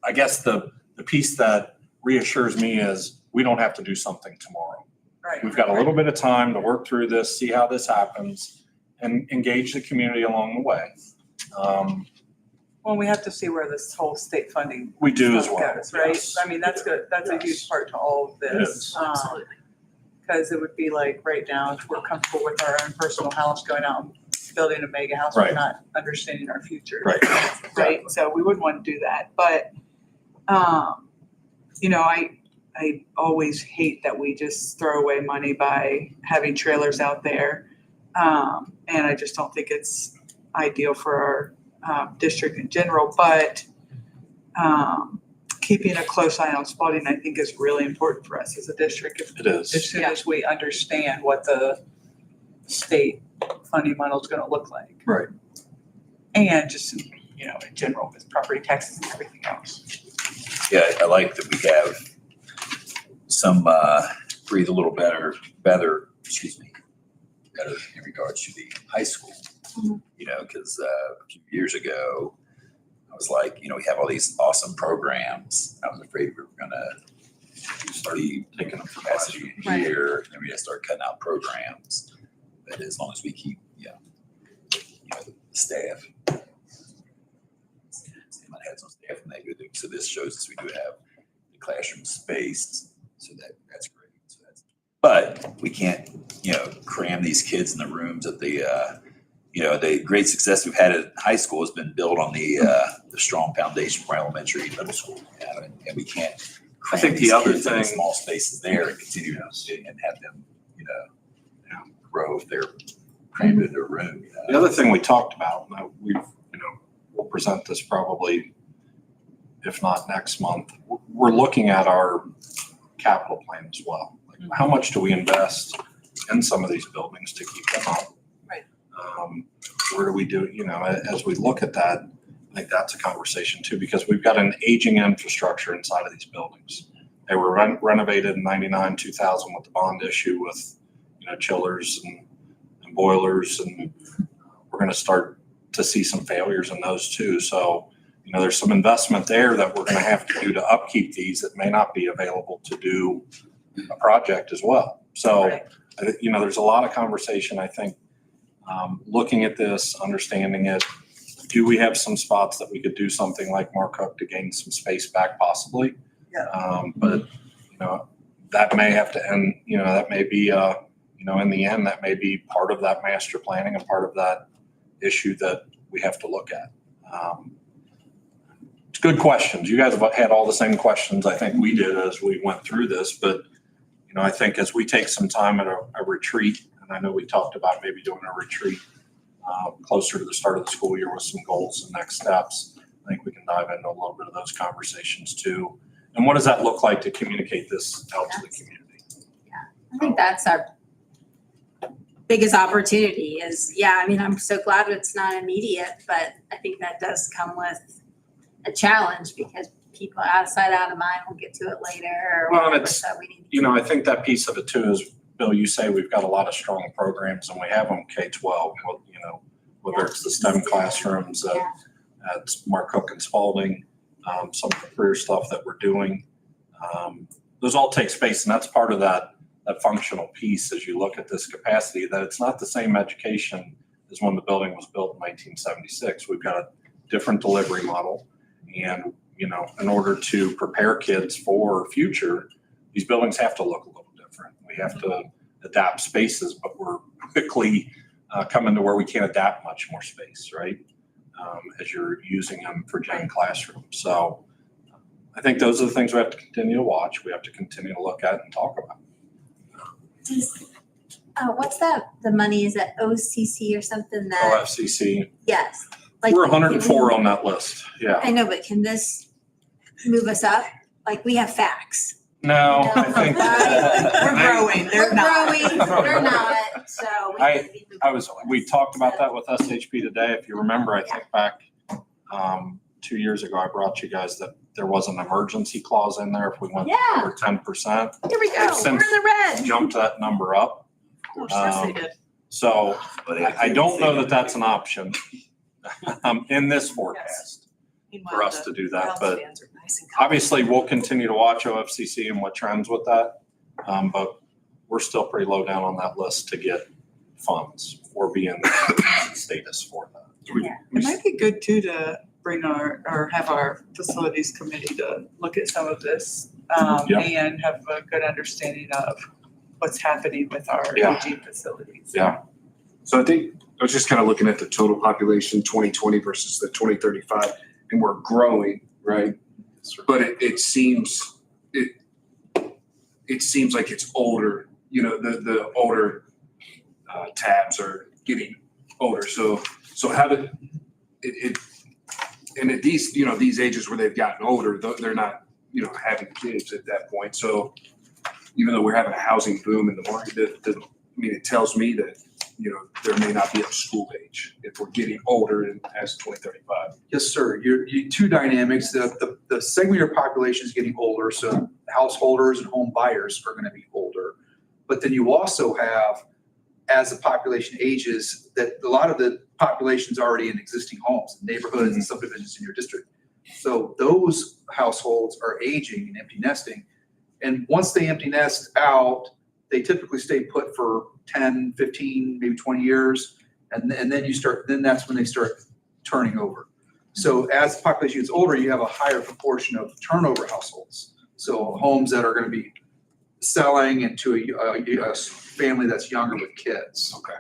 C: I guess the piece that reassures me is we don't have to do something tomorrow.
A: Right.
C: We've got a little bit of time to work through this, see how this happens, and engage the community along the way.
A: Well, we have to see where this whole state funding
C: We do as
A: stuff
C: well.
A: goes, right?
C: Yes.
A: I mean, that's good. That's a huge part to all of
C: It
A: this.
C: is.
A: Because it would be like right now, if we're comfortable with our own personal house, going out and building a mega house,
C: Right.
A: we're not understanding our future.
C: Right.
A: Right? So we wouldn't want to do that. But, you know, I always hate that we just throw away money by having trailers out there. And I just don't think it's ideal for our district in general. But keeping a close eye on Spalding, I think, is really important for us as a district.
C: It is.
A: As soon as we understand what the state funding model is going to look like.
C: Right.
A: And just, you know, in general with property taxes and everything else.
G: Yeah, I like that we have some, breathe a little better in regards to the high school. You know, because a few years ago, I was like, you know, we have all these awesome programs. I was afraid we were gonna start taking up capacity here, and we gotta start cutting out programs. But as long as we keep, you know, the staff. My head's on staff and they do. So this shows us we do have the classroom space. So that's great. So but we can't, you know, cram these kids in the rooms at the, you know, the great success we've had at high school has been built on the strong foundation from elementary and middle school. You know, and we can't cram
C: think the
G: these
C: other
G: kids in the
C: thing-
G: small spaces there and continue to and have them, you know, grow if they're crammed into a room. You know?
C: The other thing we talked about, we'll present this probably, if not next month, we're looking at our capital plan as well. Like, how much do we invest in some of these buildings to keep them up?
A: Right.
C: Where do we do, you know, as we look at that, I think that's a conversation too, because we've got an aging infrastructure inside of these buildings. They were renovated in 99, 2000 with the bond issue with, you know, chillers and boilers, and we're going to start to see some failures in those too. So, you know, there's some investment there that we're going to have to do to upkeep these that may not be available to do a project as well. So,
A: Right.
C: you know, there's a lot of conversation, I think, looking at this, understanding it. Do we have some spots that we could do something like Mark Hook to gain some space back possibly?
A: Yeah.
C: But, you know, that may have to end, you know, that may be, you know, in the end, that may be part of that master planning and part of that issue that we have to look at. It's good questions. You guys have had all the same questions I think we did as we went through this, but, you know, I think as we take some time at a retreat, and I know we talked about maybe doing a retreat closer to the start of the school year with some goals and next steps, I think we can dive into a little bit of those conversations too. And what does that look like to communicate this out to the community?
E: I think that's our biggest opportunity is, I mean, I'm so glad it's not immediate, but I think that does come with a challenge because people out of sight, out of mind will get to it later or
C: Well, and
E: whatever,
C: it's,
E: so we need to.
C: you know, I think that piece of it too is, Bill, you say we've got a lot of strong programs and we have them K-12, you know, whether it's the STEM classrooms at Mark Hook and Spalding, some of the career stuff that we're doing. Those all take space, and that's part of that functional piece as you look at this capacity, that it's not the same education as when the building was built in 1976. We've got a different delivery model. And, you know, in order to prepare kids for future, these buildings have to look a little different. We have to adapt spaces, but we're quickly coming to where we can't adapt much more space, right? As you're using them for gen classrooms. So I think those are the things we have to continue to watch. We have to continue to look at and talk about.
E: What's that? The money is at OCC or something that?
C: OFCC,
E: Yes. Like,
C: we're 104 on that list. Yeah.
E: I know, but can this move us up? Like we have facts.
C: No, I think.
A: We're growing. They're
E: We're
A: not.
E: growing, they're not. So. we
C: we talked about that with SHP today. If you remember, I think back 2 years ago, I brought you guys that there was an emergency clause in there if we went
E: Yeah.
C: over 10%.
E: Here we go.
C: They've
E: We're
C: since
E: in the red.
C: Jumped that number up.
A: Of course they did.
C: So I don't know that that's an option in this forecast for us to do that, but obviously we'll continue to watch OFCC and what trends with that. But we're still pretty low down on that list to get funds or be in the status for that.
A: It might be good too to bring or have our facilities committee to look at some of this
C: Yeah.
A: and have a good understanding of what's happening with our
C: Yeah.
A: aging facilities.
C: Yeah.
F: So I think I was just kind of looking at the total population, 2020 versus the 2035, and we're growing, right? But it seems like it's older. You know, the older tabs are getting older. So how did it? And at these ages where they've gotten older, they're not having kids at that point. So even though we're having a housing boom in the market, it tells me that there may not be a school age if we're getting older and as 2035.
D: Yes, sir. You two dynamics. The segment of your population is getting older, so householders and home buyers are going to be older. But then you also have, as the population ages, that a lot of the population is already in existing homes, neighborhoods and subdivisions in your district. So those households are aging and empty nesting. And once they empty nest out, they typically stay put for 10, 15, maybe 20 years. And then that's when they start turning over. So as the population gets older, you have a higher proportion of turnover households. So homes that are going to be selling into a family that's younger with kids.
C: Okay.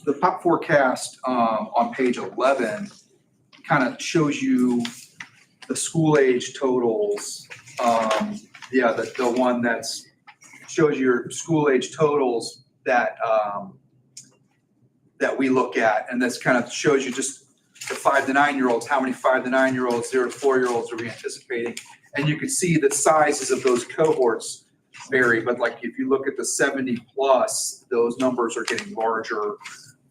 D: The pop forecast on page 11 kind of shows you the school age totals. The one that's shows your school age totals that we look at, and this kind of shows you just the 5 to 9 year olds, how many 5 to 9 year olds, 0 to 4 year olds are we anticipating, and you can see the sizes of those cohorts vary. But like if you look at the 70 plus, those numbers are getting larger,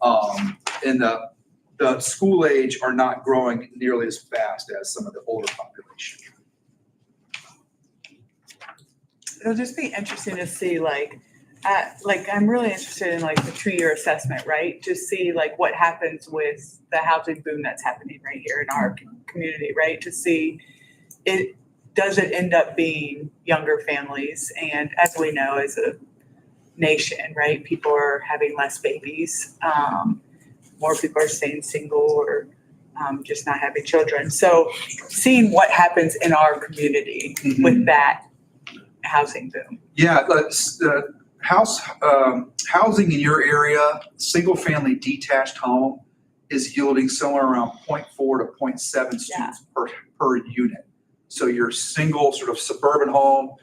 D: and the school age are not growing nearly as fast as some of the older population.
A: It'll just be interesting to see I'm really interested in the 2-year assessment, right? To see what happens with the housing boom that's happening right here in our community, right? To see does it end up being younger families? And as we know, as a nation, right, people are having less babies. More people are staying single or just not having children. So seeing what happens in our community with that housing boom.
D: Yeah, housing in your area, single family detached home is yielding somewhere around 0.4 to 0.7 students per unit. So your single sort of suburban home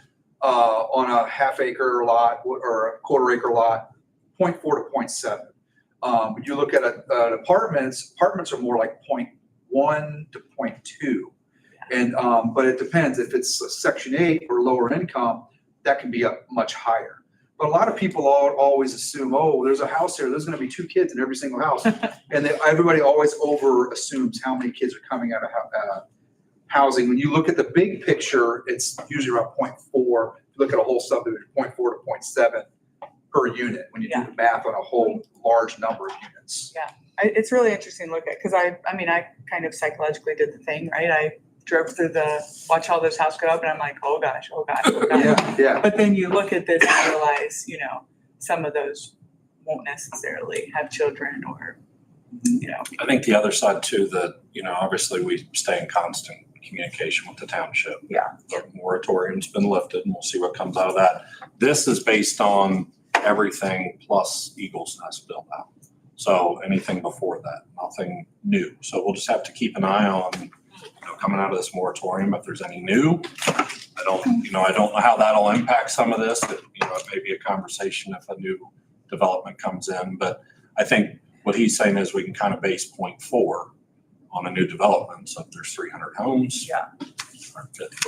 D: on a half acre lot or a quarter acre lot, 0.4 to 0.7. When you look at apartments are more like 0.1 to 0.2. And but it depends. If it's a Section 8 or lower income, that can be up much higher. But a lot of people always assume, there's a house here, there's going to be 2 kids in every single house. And everybody always over assumes how many kids are coming out of housing. When you look at the big picture, it's usually around 0.4. If you look at a whole subdivision, 0.4 to 0.7 per unit when you do the math on a whole large number of units.
A: Yeah, it's really interesting to look at because I kind of psychologically did the thing, right? I drove through watch all this house go up and I'm like, oh gosh.
D: Yeah.
A: But then you look at this and realize, some of those won't necessarily have children or,
C: I think the other side too, that, obviously we stay in constant communication with the township.
A: Yeah.
C: The moratorium's been lifted and we'll see what comes out of that. This is based on everything plus Eagles Nest built out. So anything before that, nothing new. So we'll just have to keep an eye on coming out of this moratorium, if there's any new. I don't know how that'll impact some of this. It may be a conversation if a new development comes in, but I think what he's saying is we can kind of base 0.4 on a new development. So if there's 300 homes.
A: Yeah.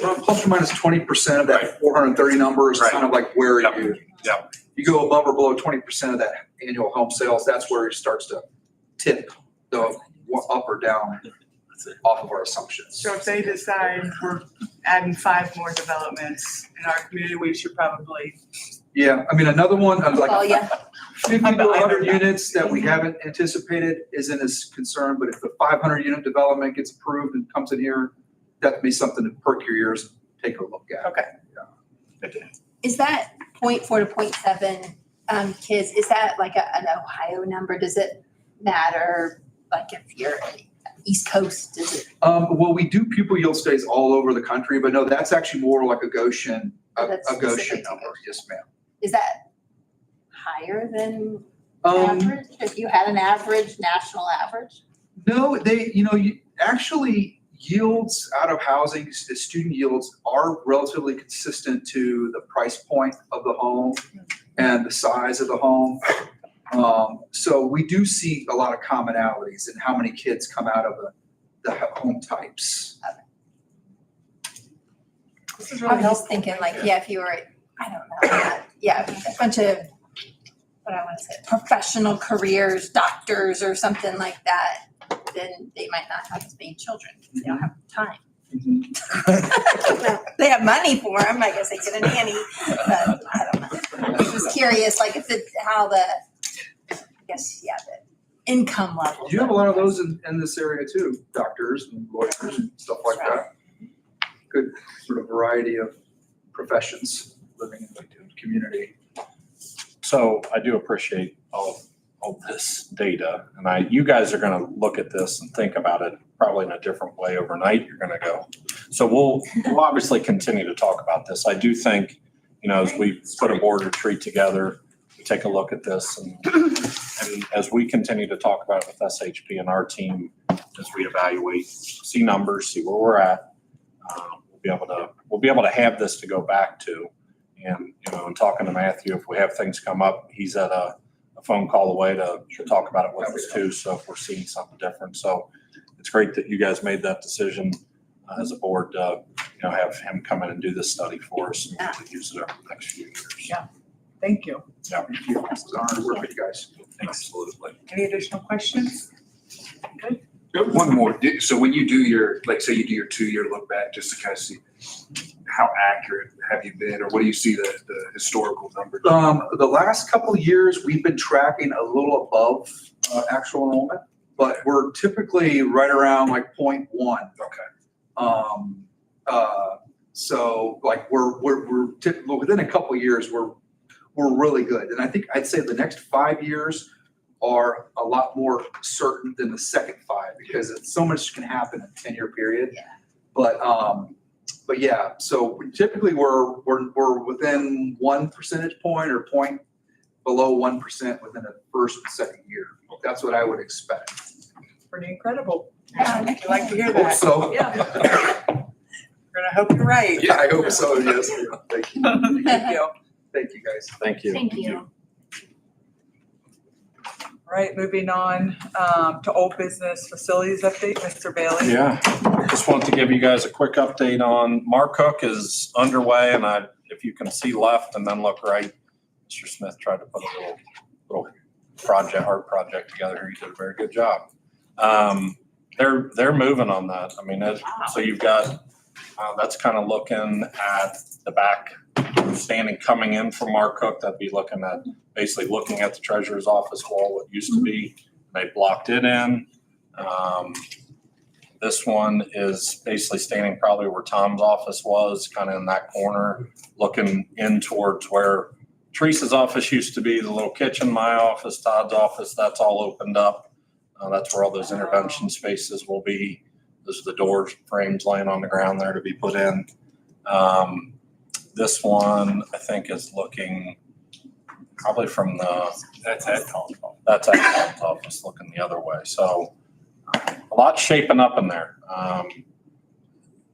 D: Well, plus or minus 20% of that 430 number is kind of like where
C: Yep.
D: you.
C: Yep.
D: You go above or below 20% of that annual home sales, that's where it starts to tip the up or down off of our assumptions.
A: So if they decide we're adding 5 more developments in our community, we should probably.
D: Yeah, I mean, another one, like
E: Oh, yeah.
D: 50 to 100 units that we haven't anticipated isn't as concerned, but if the 500 unit development gets approved and comes in here, that'd be something to perk your ears and take a look at.
A: Okay.
E: Is that 0.4 to 0.7 kids, is that like an Ohio number? Does it matter, like if you're East Coast, does it?
D: Well, we do pupil yield studies all over the country, but no, that's actually more like a Goshen,
E: That's
D: a Goshen
E: specific to
D: number. Yes, ma'am.
E: Is that higher than
D: Um,
E: average? If you had an average, national average?
D: No, actually yields out of housing, the student yields are relatively consistent to the price point of the home and the size of the home. So we do see a lot of commonalities in how many kids come out of the home types.
A: This is
E: I
A: really
E: was
A: helpful.
E: just thinking like, yeah, if you were, I don't know, yeah, a bunch of, what I want to say, professional careers, doctors or something like that, then they might not have as many children. They don't have time. They have money for them, I guess they get a nanny, but I don't know. I was just curious, like if it, how the, I guess, yeah, the income level.
D: You have a lot of those in this area too, doctors and lawyers and stuff like that. Good sort of variety of professions living in the community.
C: So I do appreciate all this data, and you guys are gonna look at this and think about it probably in a different way overnight. You're gonna go. So we'll obviously continue to talk about this. I do think, as we put a board retreat together, we take a look at this and as we continue to talk about it with SHP and our team, as we evaluate, see numbers, see where we're at, we'll be able to have this to go back to. And, in talking to Matthew, if we have things come up, he's at a phone call away to talk about it with us too. So if we're seeing something different. So it's great that you guys made that decision as a board, have him come in and do this study for us and we'll use it over the next few years.
A: Yeah. Thank you.
C: Yeah.
D: Thank you. It's an honor to work with you guys.
C: Absolutely.
A: Any additional questions? Good.
F: One more. So when you do your, like, say you do your 2-year look back, just to kind of see how accurate have you been, or what do you see the historical numbers?
D: The last couple of years, we've been tracking a little above actual enrollment, but we're typically right around like 0.1.
F: Okay.
D: So like we're typically within a couple of years, we're really good. And I think I'd say the next 5 years are a lot more certain than the second 5 because so much can happen in a 10-year period.
E: Yeah.
D: But yeah, so typically we're within 1 percentage point or point below 1% within the first and second year. That's what I would expect.
A: Pretty incredible.
E: Yeah.
A: We like to hear
D: Hope
A: that.
D: so.
A: Yeah. We're gonna hope you're right.
D: Yeah, I hope so. Yes. Thank you.
A: Thank you.
D: Thank you, guys.
C: Thank you.
E: Thank you.
A: All right, moving on to old business facilities update, Mr. Bailey.
C: Yeah, just wanted to give you guys a quick update on Mark Cook is underway, and if you can see left and then look right, Mr. Smith tried to put a little art project together here. He did a very good job. They're moving on that. I mean, so you've got that's kind of looking at the back standing coming in from Mark Cook. That'd be looking at basically looking at the treasurer's office wall, what used to be. They blocked it in. This one is basically standing probably where Tom's office was, kind of in that corner, looking in towards where Teresa's office used to be, the little kitchen, my office, Todd's office, that's all opened up. That's where all those intervention spaces will be. Those are the door frames laying on the ground there to be put in. This one, I think, is looking probably from that's at Tom's office, looking the other way. So a lot shaping up in there.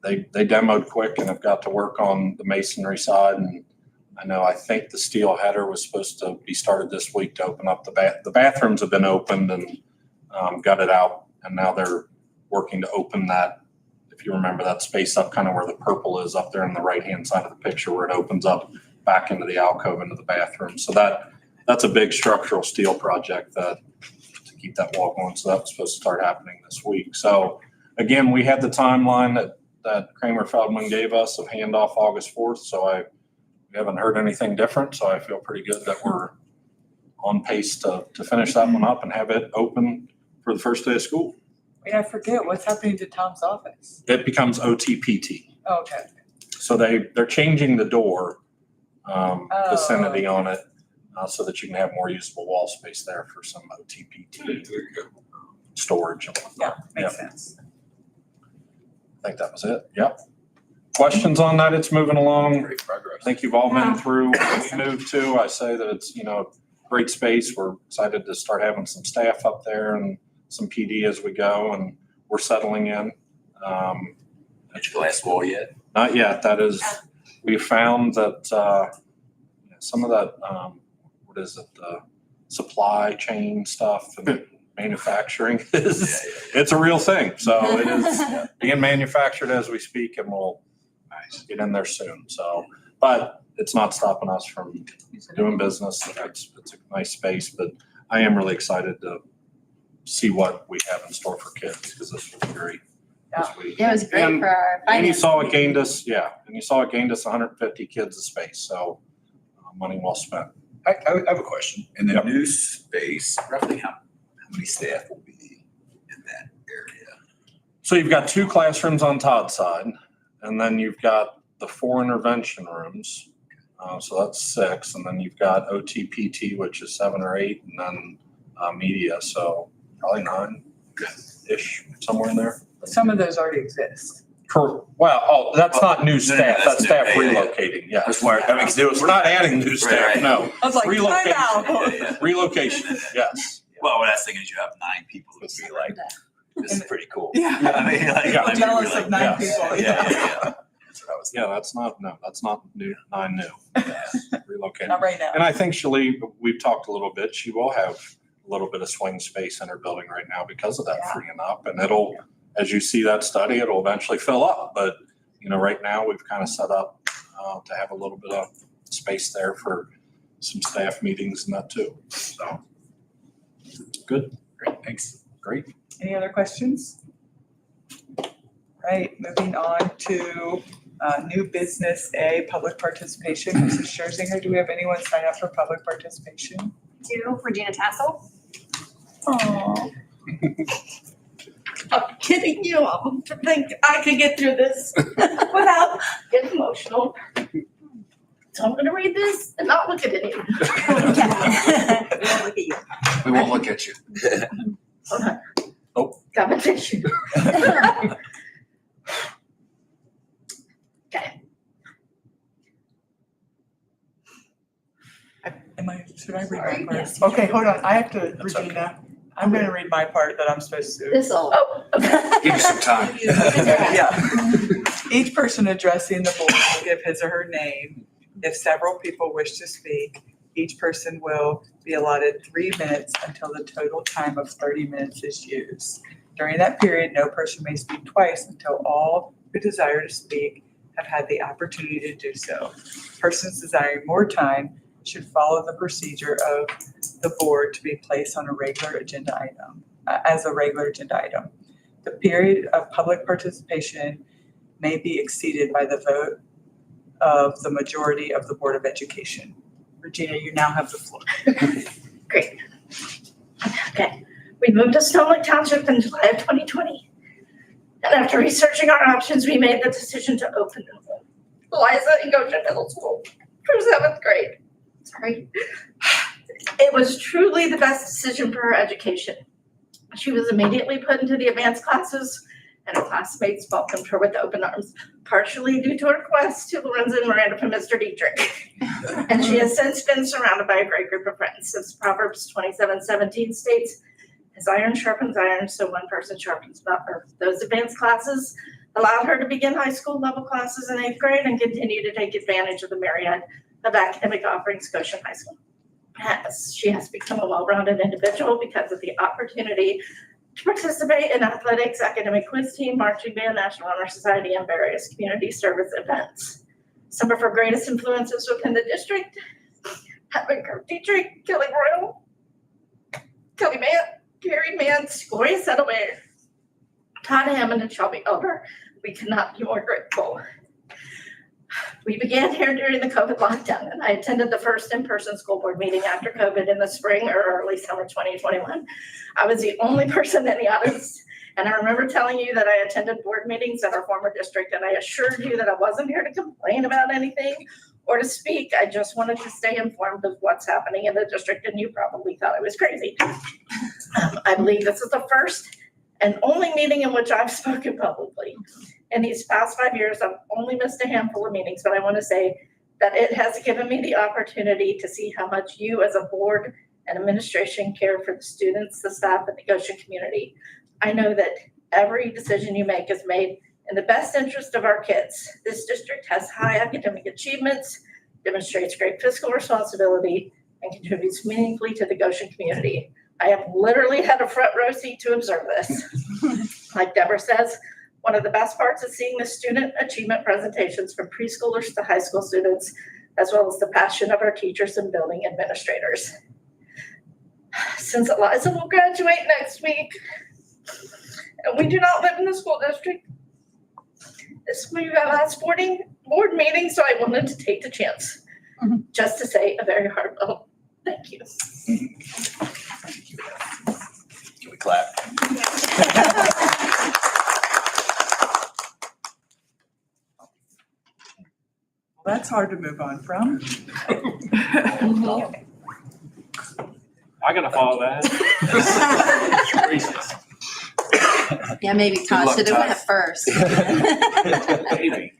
C: They demoed quick and have got to work on the masonry side. And I think the steel header was supposed to be started this week to open up the bathrooms have been opened and got it out. And now they're working to open that. If you remember that space up kind of where the purple is up there on the right-hand side of the picture where it opens up back into the alcove, into the bathroom. So that's a big structural steel project to keep that wall going. So that's supposed to start happening this week. So again, we had the timeline that Kramer Feldman gave us of handoff August 4th. So we haven't heard anything different. So I feel pretty good that we're on pace to finish that one up and have it open for the first day of school.
A: Wait, I forget, what's happening to Tom's office?
C: It becomes OTPT.
A: Oh, okay.
C: So they're changing the door vicinity
A: Oh.
C: on it so that you can have more usable wall space there for some OTPT storage and whatnot.
A: Yeah, makes sense.
C: I think that was it. Yep. Questions on that? It's moving along.
G: Great progress.
C: I think you've all been through what we moved to. I say that it's, great space. We're excited to start having some staff up there and some PD as we go, and we're settling in.
G: Got your glass wall yet?
C: Not yet. That is, we found that some of that, what is it, supply chain stuff and manufacturing it's a real thing. So it is being manufactured as we speak, and we'll get in there soon. So, but it's not stopping us from doing business. It's a nice space, but I am really excited to see what we have in store for kids, because this will be great this week.
E: It was great for our
C: And you
E: finance.
C: saw it gained us, and you saw it gained us 150 kids of space. So money well spent.
G: I have a question. In the
C: Yep.
G: new space, roughly how many staff will be in that area?
C: So you've got 2 classrooms on Todd's side, and then you've got the 4 intervention rooms. So that's 6, and then you've got OTPT, which is 7 or 8, and then media, so probably 9-ish, somewhere in there.
A: Some of those already exist.
C: Well, that's not new staff,
G: that's
C: that's
G: new.
C: staff
G: Yeah, yeah, yeah.
C: relocating, yeah.
G: That's why, I mean, 'cause there was.
C: We're not adding new staff,
G: Right.
C: no.
A: I was like, time
C: Relocation.
A: out.
G: Yeah.
C: Relocation, yes.
G: Well, what I was thinking is you have 9 people who'd be like, this is pretty cool.
A: Yeah.
G: I mean, like,
C: Yeah.
G: let me
A: Jealous of
G: relocate.
A: 9
C: Yeah.
A: people.
G: Yeah. That's what I was
C: Yeah, that's not new, 9 new. Relocating.
A: Not right now.
C: And I think we've talked a little bit, she will have a little bit of swing space in her building right now because of that
A: Yeah.
C: freeing up. And it'll, as you see that study, it'll eventually fill up. But, right now we've kind of set up to have a little bit of space there for some staff meetings and that too. So, good,
G: Great, thanks.
C: great.
A: Any other questions? Right, moving on to new business A, public participation. Mrs. Scherzinger, do we have anyone sign up for public participation?
H: To Regina Tassel.
A: Oh,
E: I'm kidding you. I think I can get through this without getting emotional. So I'm going to read this and not look at any of you.
F: We won't look at you.
E: Hold on.
C: Oh.
E: Got my tissue. Okay.
A: should I read
E: Sorry,
A: my part?
E: yes.
A: Okay, hold on, I have to,
G: That's
A: Regina, I'm gonna read my part that I'm supposed to.
E: This all. Oh, okay.
F: Give you some time.
A: Yeah. Each person addressing the board will give his or her name. If several people wish to speak, each person will be allotted 3 minutes until the total time of 30 minutes is used. During that period, no person may speak twice until all who desire to speak have had the opportunity to do so. Persons desiring more time should follow the procedure of the board to be placed on a regular agenda item, as a regular agenda item. The period of public participation may be exceeded by the vote of the majority of the Board of Education. Regina, you now have the floor.
E: Great. Okay. We moved to Snow Lake Township in July of 2020. And after researching our options, we made the decision to open Eliza and Goshen Middle School for 7th grade. Sorry. It was truly the best decision for her education. She was immediately put into the advanced classes, and her classmates welcomed her with open arms, partially due to a request to Lorenza and Miranda from Mr. Dietrich. And she has since been surrounded by a great group of friends. As Proverbs 27:17 states, as iron sharpens iron, so one person sharpens another. Those advanced classes allowed her to begin high school level classes in 8th grade and continue to take advantage of the myriad of academic offerings Goshen High School has. She has become a well-rounded individual because of the opportunity to participate in athletics, academic quiz team, marching band, National Honor Society, and various community service events. Some of her greatest influences within the district have been Kurt Dietrich, Kelly Royal, Kelly Mann, Gary Mance, Gloria Settlemeyer, Todd Hammond, and Shelby Elder. We cannot be more grateful. We began here during the COVID lockdown, and I attended the first in-person school board meeting after COVID in the spring or early summer 2021. I was the only person in the audience, and I remember telling you that I attended board meetings at our former district, and I assured you that I wasn't here to complain about anything or to speak. I just wanted to stay informed of what's happening in the district, and you probably thought I was crazy. I believe this is the first and only meeting in which I've spoken publicly. In these past 5 years, I've only missed a handful of meetings, but I want to say that it has given me the opportunity to see how much you as a board and administration care for the students, the staff, and the Goshen community. I know that every decision you make is made in the best interest of our kids. This district has high academic achievements, demonstrates great fiscal responsibility, and contributes meaningfully to the Goshen community. I have literally had a front row seat to observe this. Like Deborah says, one of the best parts is seeing the student achievement presentations from preschoolers to high school students, as well as the passion of our teachers and building administrators. Since Eliza will graduate next week, and we do not live in the school district, this will be our last board meeting, so I wanted to take the chance just to say a very heartfelt thank you.
G: Can we clap?
A: That's hard to move on from.
B: I gotta follow that. Gracious.
I: Yeah, maybe Todd
G: luck,
I: should have
G: Todd.
I: went first.
B: Maybe.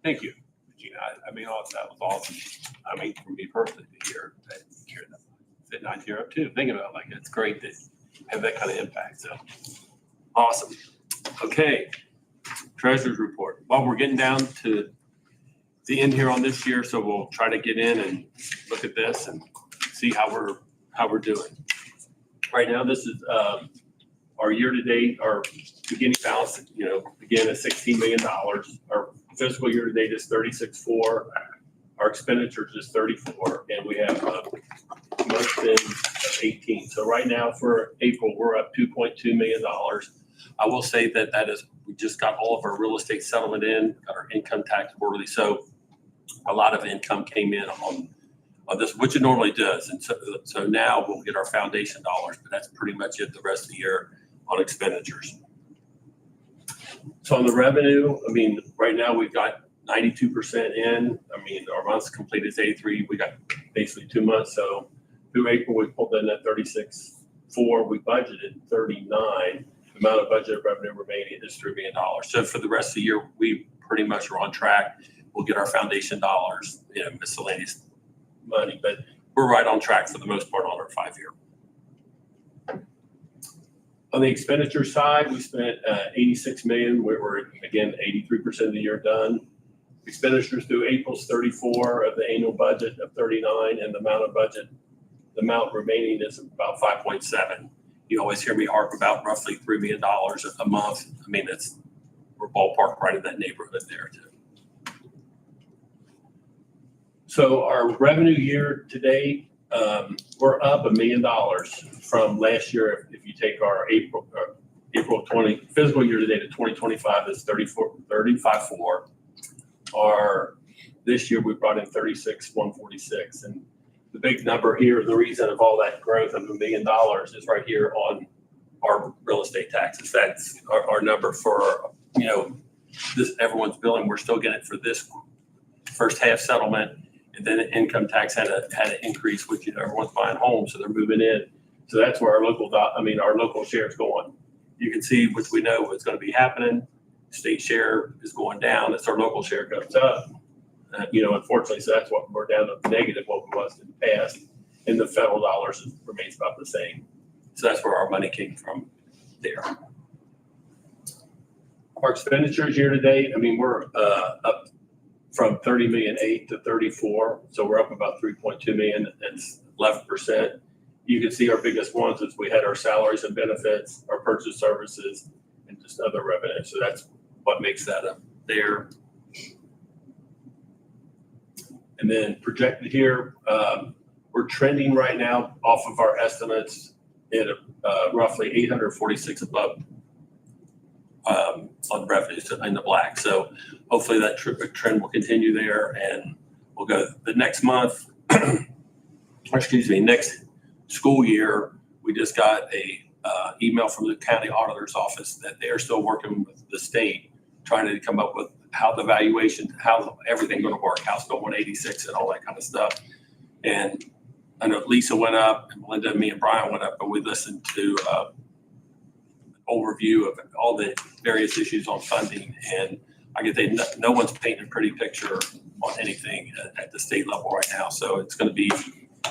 B: Thank you, Regina. I mean, that was awesome. I mean, for me personally to hear that, sitting out here up too, thinking about it, like, it's great that you have that kind of impact. So awesome. Okay. Treasurer's report. Well, we're getting down to the end here on this year, so we'll try to get in and look at this and see how we're doing. Right now, this is our year-to-date, our beginning balance, again, is $16 million. Our fiscal year-to-date is 36.4. Our expenditures is 34, and we have month end of 18. So right now for April, we're up $2.2 million. I will say that is, we just got all of our real estate settlement in, got our income tax quarterly. So a lot of income came in on this, which it normally does. And so now we'll get our foundation dollars, but that's pretty much it the rest of the year on expenditures. So on the revenue, I mean, right now we've got 92% in. I mean, our months completed is 83. We got basically 2 months. So through April, we pulled in at 36.4. We budgeted 39. The amount of budget revenue remaining is $3 million. So for the rest of the year, we pretty much are on track. We'll get our foundation dollars, miscellaneous money, but we're right on track for the most part on our 5-year. On the expenditure side, we spent $86 million. We were, again, 83% of the year done. Expenditures through April's 34 of the annual budget of 39, and the amount remaining is about 5.7. You always hear me harp about roughly $3 million a month. I mean, we're ballpark right in that neighborhood there too. So our revenue year to date, we're up $1 million from last year. If you take our April 20 fiscal year to date of 2025 is 35.4. This year we brought in 36,146, and the big number here, the reason of all that growth of $1 million is right here on our real estate taxes. That's our number for this everyone's billing. We're still getting it for this first half settlement. And then income tax had an increase, which everyone's buying homes, so they're moving in. So that's where our local share is going. You can see, which we know what's going to be happening. State share is going down as our local share goes up. Unfortunately, so that's what we're down to negative what we was in the past. And the federal dollars remains about the same. So that's where our money came from there. Our expenditures year to date, we're up from 30,000,008 to 34. So we're up about 3.2 million. That's 11%. You can see our biggest ones is we had our salaries and benefits, our purchase services, and just other revenue. So that's what makes that up there. And then projected here, we're trending right now off of our estimates at roughly 846 above on revenues in the black. So hopefully that trend will continue there, and we'll go the next month, next school year. We just got a email from the county auditor's office that they're still working with the state, trying to come up with how the valuation, how everything going to work, House Bill 186 and all that kind of stuff. And I know Lisa went up, and Melinda, me and Brian went up, but we listened to an overview of all the various issues on funding. And I can say no one's painting a pretty picture on anything at the state level right now. So it's going to be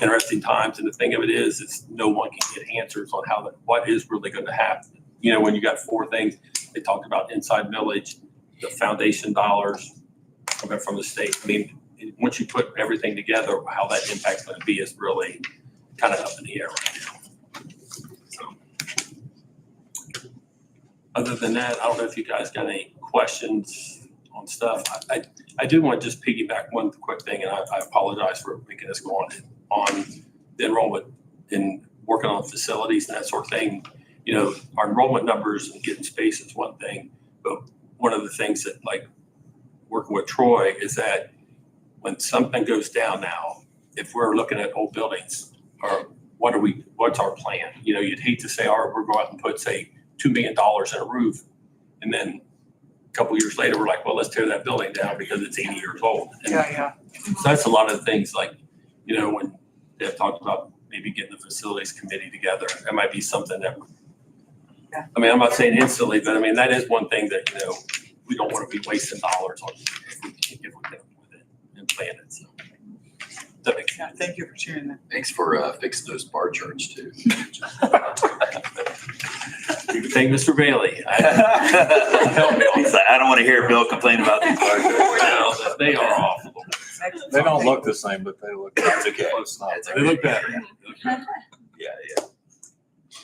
B: interesting times. And the thing of it is no one can get answers on what is really going to happen. You know, when you got four things, they talked about inside village, the foundation dollars coming from the state. I mean, once you put everything together, how that impact's going to be is really kind of up in the air right now. So, other than that, I don't know if you guys got any questions on stuff. I do want to just piggyback one quick thing, and I apologize for making this go on the enrollment and working on facilities and that sort of thing. You know, our enrollment numbers and getting space is one thing, but one of the things that, like, working with Troy is that when something goes down now, if we're looking at old buildings, or what's our plan? You know, you'd hate to say, all right, we're going out and put, say, $2 million in a roof, and then a couple years later, we're like, well, let's tear that building down because it's 80 years old. And
A: Yeah.
B: so that's a lot of things, like, you know, when they've talked about maybe getting the facilities committee together, that might be something that, I mean, I'm not saying instantly, but I mean, that is one thing that, you know, we don't want to be wasting dollars on if we can with it and plan it. So that makes sense.
A: Thank you for sharing that.
G: Thanks for fixing those bar charts too.
B: You can thank Mr. Bailey.
G: He's like, I don't want to hear Bill complain about these bar charts.
B: They are awful.
C: They don't look the same, but they look.
G: That's okay.
C: Close enough.
G: That's
B: They look better.
G: Yeah.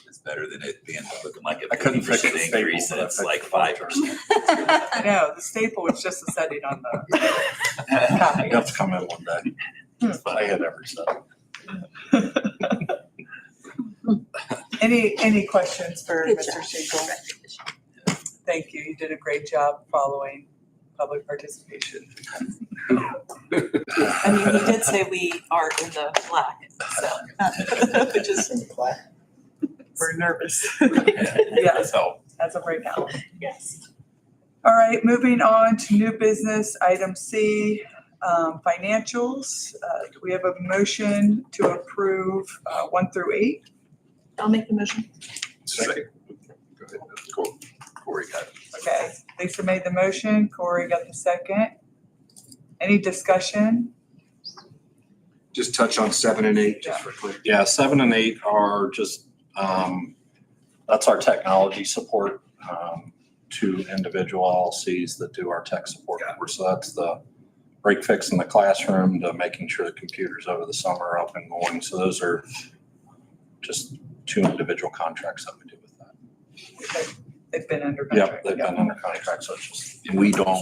G: It's better than it being looking like
C: I
G: a
C: couldn't fix the
G: 50%
C: staple,
G: increase,
C: but
G: and
C: I
G: it's
C: fixed
G: like
C: the bar
G: 5%.
A: I know, the staple was just a setting on the
C: You
A: copy.
C: have to come in one day. I hit every step.
A: Any questions for
I: Good
A: Mr.
I: job.
A: Schinkel? Thank you. You did a great job following public participation.
J: I mean, he did say we are in the black, so, which is,
A: We're nervous.
B: Yeah, that's all.
A: As of right now.
J: yes.
A: All right, moving on to new business, item C, financials. Do we have a motion to approve 1 through 8?
J: I'll make the motion.
F: Second. Go ahead. Cool.
G: Corey got it.
A: Okay, Lisa made the motion, Corey got the second. Any discussion?
F: Just touch on 7 and 8, just for clarity.
C: Yeah, 7 and 8 are just, that's our technology support to individual LLCs that do our tech support. So that's the break fix in the classroom to making sure the computers over the summer are up and going. So those are just 2 individual contracts that we do with that.
A: They've been under
C: Yep,
A: contract.
C: they've been under contract, so it's just.
G: And we don't,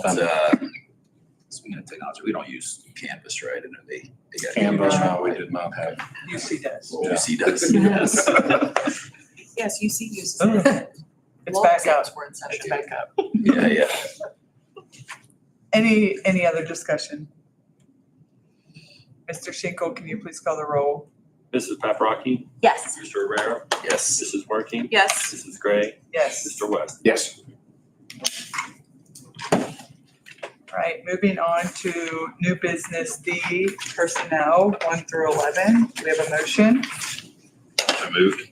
G: speaking of technology, we don't use Canvas, right? And they got.
C: Canvas, no, we did not have.
A: UC does.
G: UC does.
J: Yes. Yes, UC uses it.
A: It's
J: Law
A: back
J: exams
A: up.
J: were in session.
A: It's back up.
G: Yeah.
A: Any other discussion? Mr. Schinkel, can you please call the roll?
B: Mrs. Paprocki,
I: Yes.
B: Mr. Rivera,
G: Yes.
B: Mrs. Working,
J: Yes.
B: Mrs. Gray,
A: Yes.
B: Mr. West.
F: Yes.
A: All right, moving on to new business D, personnel, 1 through 11. Do we have a motion?
G: I moved.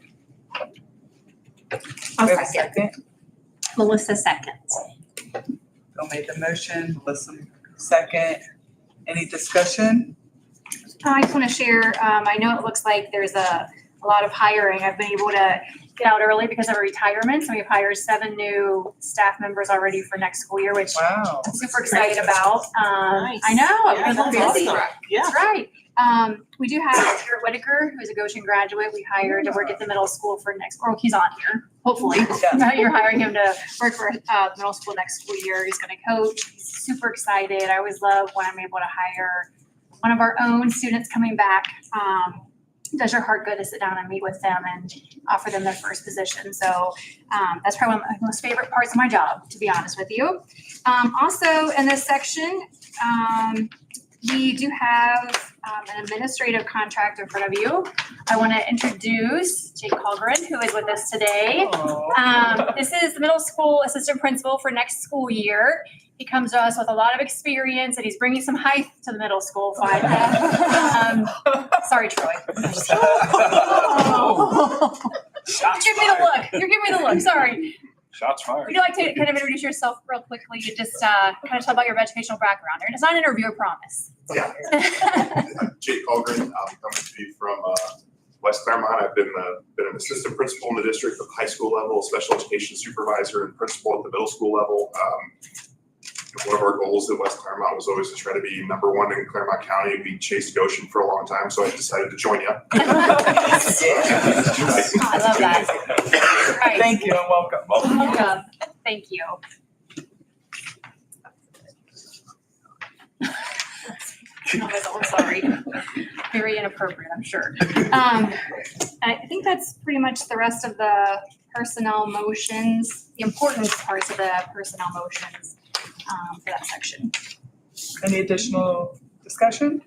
I: I'll
A: Do we have a
I: second.
A: second?
I: Melissa seconds.
A: Bill made the motion, Melissa second. Any discussion?
H: I just want to share, I know it looks like there's a lot of hiring. I've been able to get out early because of a retirement. So we've hired 7 new staff members already for next school year, which
A: Wow.
H: I'm super excited about.
J: Nice.
H: I know.
J: Yeah,
H: I've been
J: that's
H: busy.
J: awesome. Yeah.
H: That's right. We do have Garrett Whitaker, who's a Goshen graduate. We hired to work at the middle school for next, or he's on here, hopefully.
A: Yeah.
H: Now you're hiring him to work for middle school next school year. He's going to coach. He's super excited. I always love when I'm able to hire one of our own students coming back, does your heart good to sit down and meet with them and offer them their first position. So that's probably one of my most favorite parts of my job, to be honest with you. Also in this section, we do have an administrative contract in front of you. I want to introduce Jake Colgren, who is with us today. This is the middle school assistant principal for next school year. He comes to us with a lot of experience, and he's bringing some height to the middle school finally. Sorry, Troy.
B: Shots
H: Give me the look. You're giving me the look. Sorry.
B: Shots fired.
H: Would you like to kind of introduce yourself real quickly and just kind of tell about your educational background? It's not an interview, I promise.
K: Yeah. I'm Jake Colgren. I'm coming to you from West Claremont. I've been an assistant principal in the district at the high school level, special education supervisor and principal at the middle school level. One of our goals at West Claremont was always to try to be number one in Claremont County. We chased Goshen for a long time, so I decided to join you.
H: I love that. All right.
A: Thank you and welcome.
H: Welcome. Thank you. I'm sorry. Very inappropriate, I'm sure. I think that's pretty much the rest of the personnel motions, the important parts of the personnel motions for that section.
A: Any additional discussion?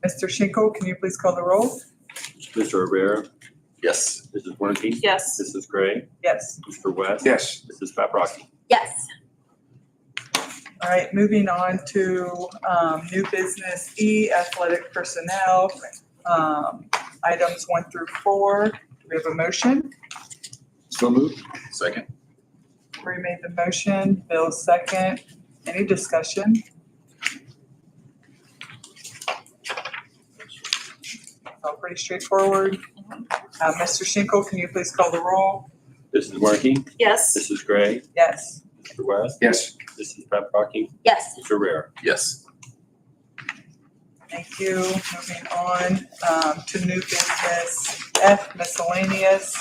A: Mr. Schinkel, can you please call the roll?
B: Mr. Rivera,
G: Yes.
B: Mrs. Wernicke,
J: Yes.
B: Mrs. Gray,
A: Yes.
B: Mr. West.
F: Yes.
B: Mrs. Paprocki.
I: Yes.
A: All right, moving on to new business E, athletic personnel. Items 1 through 4. Do we have a motion?
G: So moved. Second.
A: Corey made the motion, Bill second. Any discussion? All pretty straightforward. Mr. Schinkel, can you please call the roll?
B: Mrs. Wernicke,
J: Yes.
B: Mrs. Gray,
A: Yes.
B: Mr. West.
F: Yes.
B: Mrs. Paprocki,
I: Yes.
B: Mr. Rivera.
G: Yes.
A: Thank you. Moving on to new business F, miscellaneous.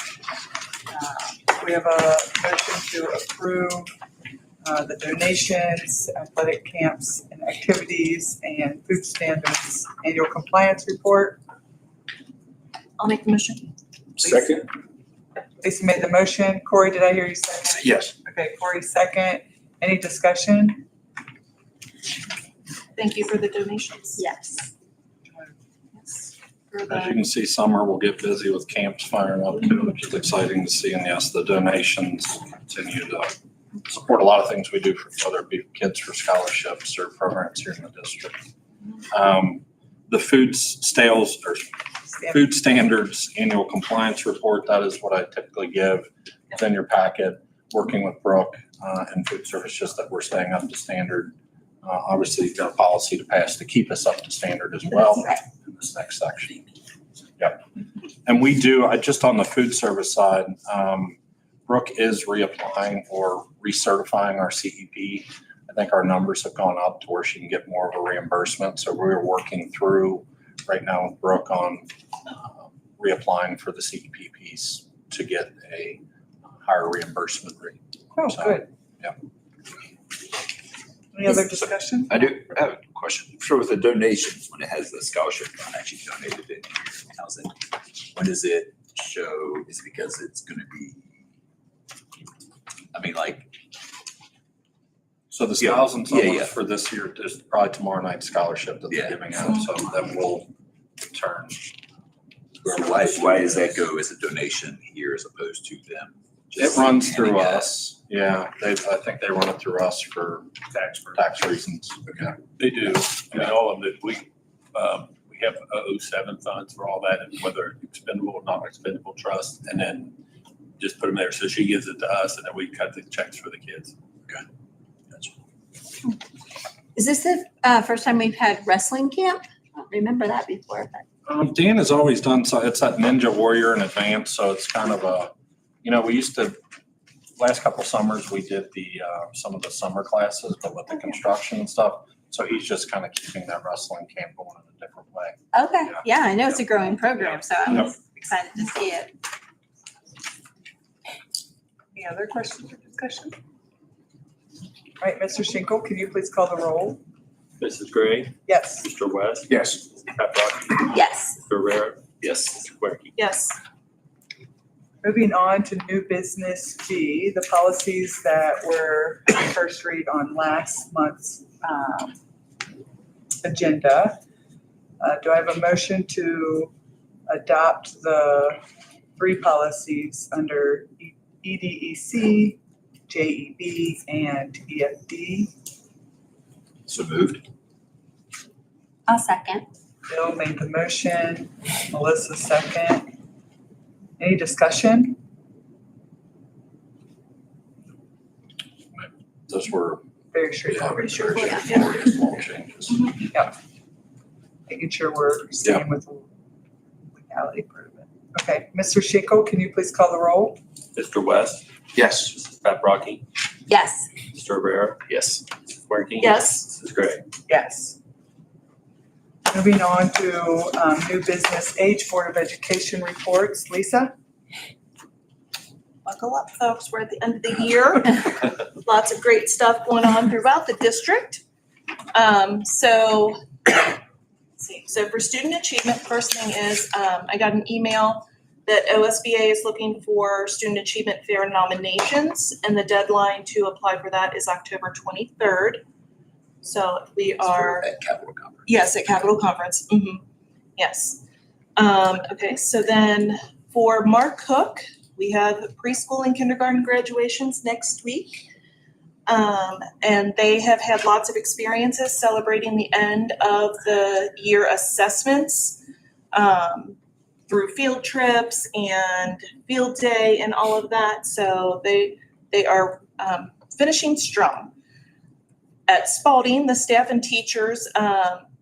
A: We have a motion to approve the donations, athletic camps and activities, and food standards annual compliance report.
J: I'll make the motion.
F: Second?
A: Lisa made the motion. Corey, did I hear you second?
F: Yes.
A: Okay, Corey second. Any discussion?
J: Thank you for the donations.
I: Yes.
J: Yes. For
C: As you
J: the,
C: can see, summer will get busy with camps firing up too, which is exciting to see. And yes, the donations continue to support a lot of things we do for other kids for scholarships or programs here in the district. The food standards annual compliance report, that is what I typically give. It's in your packet, working with Brooke and food service, just that we're staying up to standard. Obviously, you've got a policy to pass to keep us up to standard as well in this next section. Yep. And we do, just on the food service side, Brooke is reapplying or recertifying our CEP. I think our numbers have gone up to where she can get more of a reimbursement. So we're working through right now with Brooke on reapplying for the CEP piece to get a higher reimbursement rate.
A: Oh,
C: So,
A: good.
C: yeah.
A: Any other discussion?
G: I do have a question. So with the donations, when it has the scholarship fund actually donated in here, how's it? When does it show? Is it because it's gonna be, I mean, like,
C: So the
G: Yeah.
C: thousands
G: Yeah.
C: for this year is probably tomorrow night's scholarship that they're
G: Yeah.
C: giving out. So then we'll turn.
G: so why does that go as a donation here as opposed to them?
C: It
G: just
C: runs through
G: handing it?
C: us. Yeah, I think they run it through us for tax reasons. Okay.
B: They do. I mean, all of it. We have 007 funds for all that, and whether expendable or not expendable trust, and then just put them there. So she gives it to us, and then we cut the checks for the kids.
I: Is this the first time we've had wrestling camp? I don't remember that before, but.
C: Dan has always done, so it's that Ninja Warrior in advance, so it's kind of a, we used to, last couple summers, we did some of the summer classes, but with the construction and stuff. So he's just kind of keeping that wrestling camp going in a different way.
I: Okay, yeah, I know it's a growing program, so I'm
C: Yep.
I: excited to see it.
A: Any other questions or discussion? All right, Mr. Schinkel, can you please call the roll?
B: Mrs. Gray,
A: Yes.
B: Mr. West,
F: Yes.
B: Pat Rocky,
I: Yes.
B: Mr. Rivera,
G: Yes.
B: Mr. Quirky.
J: Yes.
A: Moving on to new business G, the policies that were first read on last month's agenda. Do I have a motion to adopt the 3 policies under EDEC, JEB, and EFD?
G: So moved.
H: I'll second.
A: Bill made the motion, Melissa second. Any discussion?
C: Those were
A: Very straightforward.
C: very straightforward, small changes.
A: Making sure we're staying with the legality part of it. Okay, Mr. Shiko, can you please call the roll?
B: Mr. West,
F: Yes.
B: Mrs. Pat Rocky,
I: Yes.
B: Mr. Rivera,
G: Yes.
B: Mr. Quirky.
J: Yes.
B: Mrs. Gray.
A: Yes. Moving on to new business H, Board of Education reports. Lisa?
J: Buckle up, folks. We're at the end of the year. Lots of great stuff going on throughout the district. So for student achievement, first thing is, I got an email that OSBA is looking for student achievement fair nominations, and the deadline to apply for that is October 23rd. So we are.
G: At Capitol Conference.
J: Yes, at Capitol Conference, yes. Okay, so then for Mark Cook, we have preschool and kindergarten graduations next week. And they have had lots of experiences celebrating the end of the year assessments, through field trips and field day and all of that. So they are finishing strong. At Spalding, the staff and teachers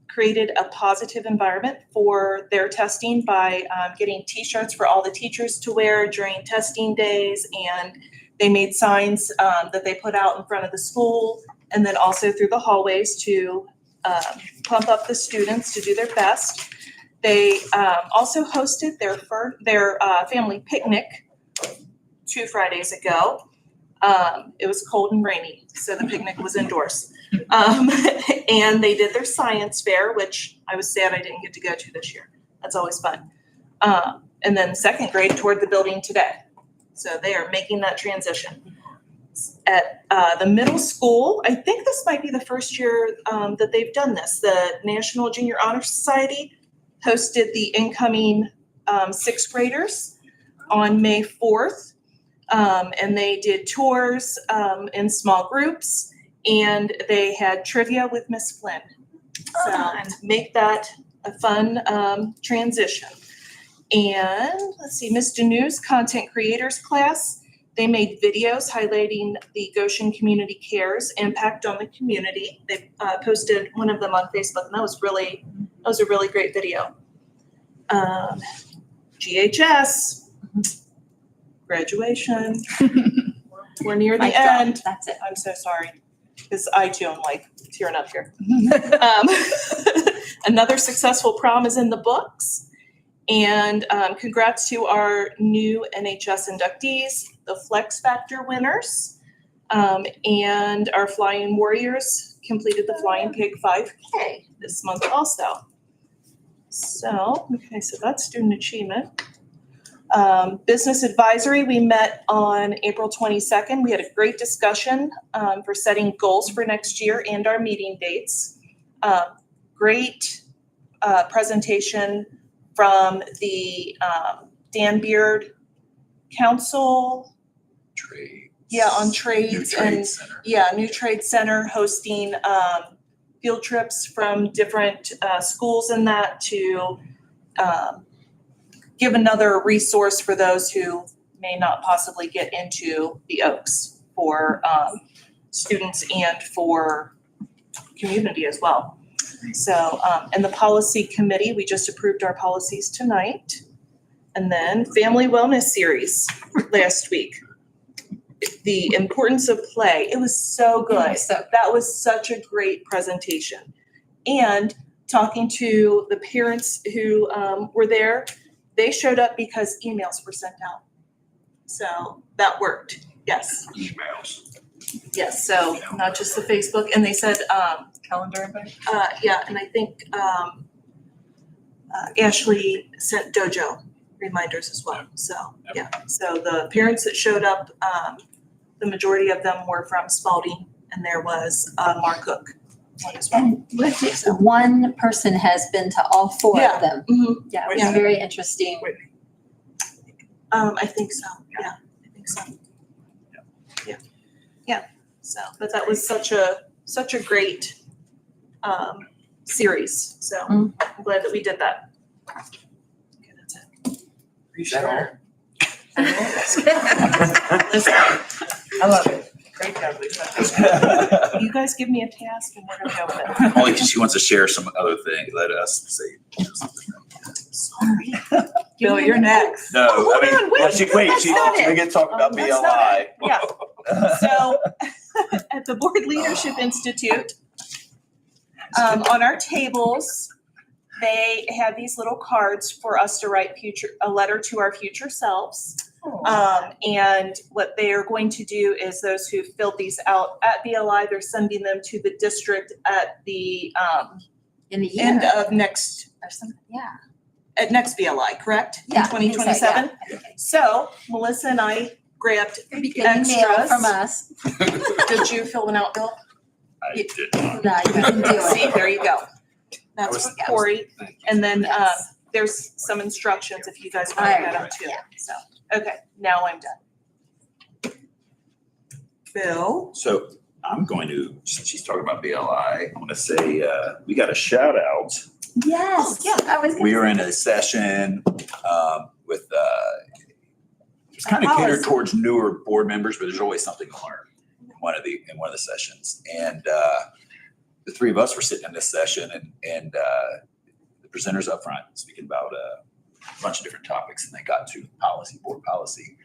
J: created a positive environment for their testing by getting t-shirts for all the teachers to wear during testing days, and they made signs that they put out in front of the school and then also through the hallways to pump up the students to do their best. They also hosted their family picnic 2 Fridays ago. It was cold and rainy, so the picnic was indoors. And they did their science fair, which I was sad I didn't get to go to this year. That's always fun. And then 2nd grade toured the building today. So they are making that transition. At the middle school, I think this might be the first year that they've done this. The National Junior Honor Society hosted the incoming 6th graders on May 4th. And they did tours in small groups, and they had trivia with Miss Flynn. So to make that a fun transition. And let's see, Miss Danu's content creators class, they made videos highlighting the Goshen Community Cares impact on the community. They posted one of them on Facebook, and that was a really great video. GHS, graduation. We're near the
I: Mic drop.
J: end.
I: That's it.
J: I'm so sorry, because I too am like tearing up here. Another successful prom is in the books. And congrats to our new NHS inductees, the Flex Factor winners, and our Flying Warriors completed the Flying Pig 5K this month also. So that's student achievement. Business advisory, we met on April 22nd. We had a great discussion for setting goals for next year and our meeting dates. Great presentation from the Dan Beard Council.
G: Trades.
J: Yeah, on trades.
G: New Trade Center.
J: New Trade Center hosting field trips from different schools in that to give another resource for those who may not possibly get into the Oaks for students and for community as well. So, and the policy committee, we just approved our policies tonight. And then family wellness series last week. The importance of play. It was so good. That was such a great presentation. And talking to the parents who were there, they showed up because emails were sent out. So that worked. Yes.
F: Emails.
J: Yes. So not just the Facebook. And they said
A: calendar invite?
J: Yeah, and I think Ashley sent Dojo reminders as well. So, yeah. So the parents that showed up, the majority of them were from Spalding, and there was Mark Cook one as well.
I: And with this, one person has been to all four
J: Yeah.
I: of them.
J: Mhm.
I: Yeah, it
J: Yeah.
I: was very interesting.
J: I think so. Yeah, I think so. Yeah. So, but that was such a great series. So I'm glad that we did that. Okay, that's it.
A: Sure.
J: Listen,
A: I love it. Great job, Lisa.
J: you guys give me a task and we're gonna go with it.
G: Only because she wants to share some other thing, let us say.
J: Sorry.
A: Bill, you're next.
G: No,
J: Oh, hold
G: I mean,
J: on, wait,
G: wait, she,
J: that's not
G: we can talk about
J: That's not
G: BLI.
J: it. Yeah. So at the Board Leadership Institute, on our tables, they had these little cards for us to write a letter to our future selves. And what they are going to do is those who filled these out at BLI, they're sending them to the district at the
I: In the
J: end
I: year
J: of next,
I: or something, yeah.
J: at next BLI, correct?
I: Yeah,
J: In
I: I think so, yeah.
J: 2027?
I: I think
J: So Melissa and I grabbed
I: You'll be getting mail
J: extras.
I: from us.
J: Did you fill them out, Bill?
G: I did not.
I: No, you can do
J: See,
I: it.
J: there you go.
G: I
J: That's
G: was-
J: for Corey.
G: Thank you.
J: And then
I: Yes.
J: there's some instructions if you guys want to
I: Alright,
J: get them too.
I: yeah.
J: So, okay, now I'm done. Bill?
G: So I'm going to, since she's talking about BLI, I'm gonna say, we got a shout out.
I: Yes,
J: Yeah.
I: I was.
G: We were in a session, with, it's kind of catered towards newer board members, but there's always something to learn in one of the sessions. And, the three of us were sitting in this session and the presenters up front speaking about a bunch of different topics, and they got to board policy.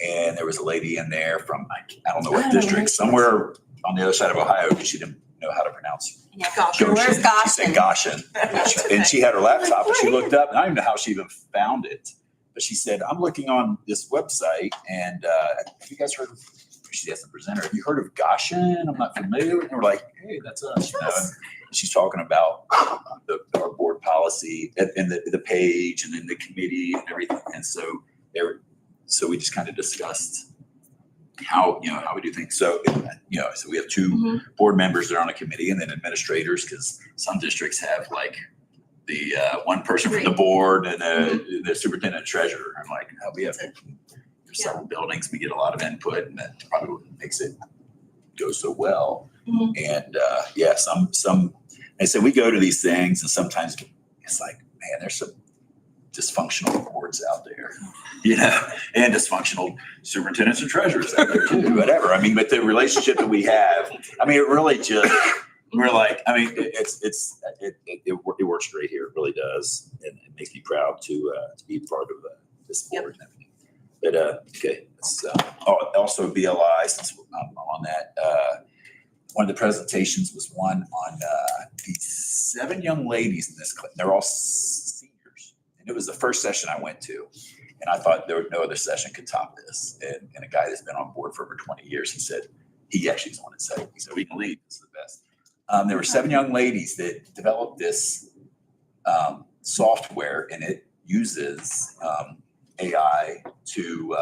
G: And there was a lady in there from, I don't know what district, somewhere on the other side of Ohio, because she didn't know how to pronounce
I: Yeah.
J: Goshen.
I: Where's
G: She said
I: Goshen?
G: Goshen. And she had her laptop and she looked up, and I don't even know how she even found it. But she said, I'm looking on this website and have you guys heard of, she asked the presenter, have you heard of Goshen? I'm not familiar. And we're like, hey, that's us. You know? And she's talking about our board policy and the page and then the committee and everything. And so we just kind of discussed how we do things. So, so we have two board members that are on a committee and then administrators, because some districts have like the one person from the board and the superintendent treasurer. I'm like, no, we have several buildings. We get a lot of input, and that probably what makes it go so well. And some they said we go to these things, and sometimes it's like, man, there's some dysfunctional boards out there, and dysfunctional superintendents and treasurers out there too, whatever. I mean, but the relationship that we have, I mean, it really just, we're like, I mean, it works great here. It really does. And it makes me proud to be part of this board and everything. But, okay, it's, also BLI, since I'm on that, one of the presentations was one on these 7 young ladies in this class. They're all seniors. And it was the first session I went to. And I thought there was no other session could top this. And a guy that's been on board for over 20 years, he actually is the one that said it. He said, we can lead, this is the best. There were 7 young ladies that developed this software, and it uses AI to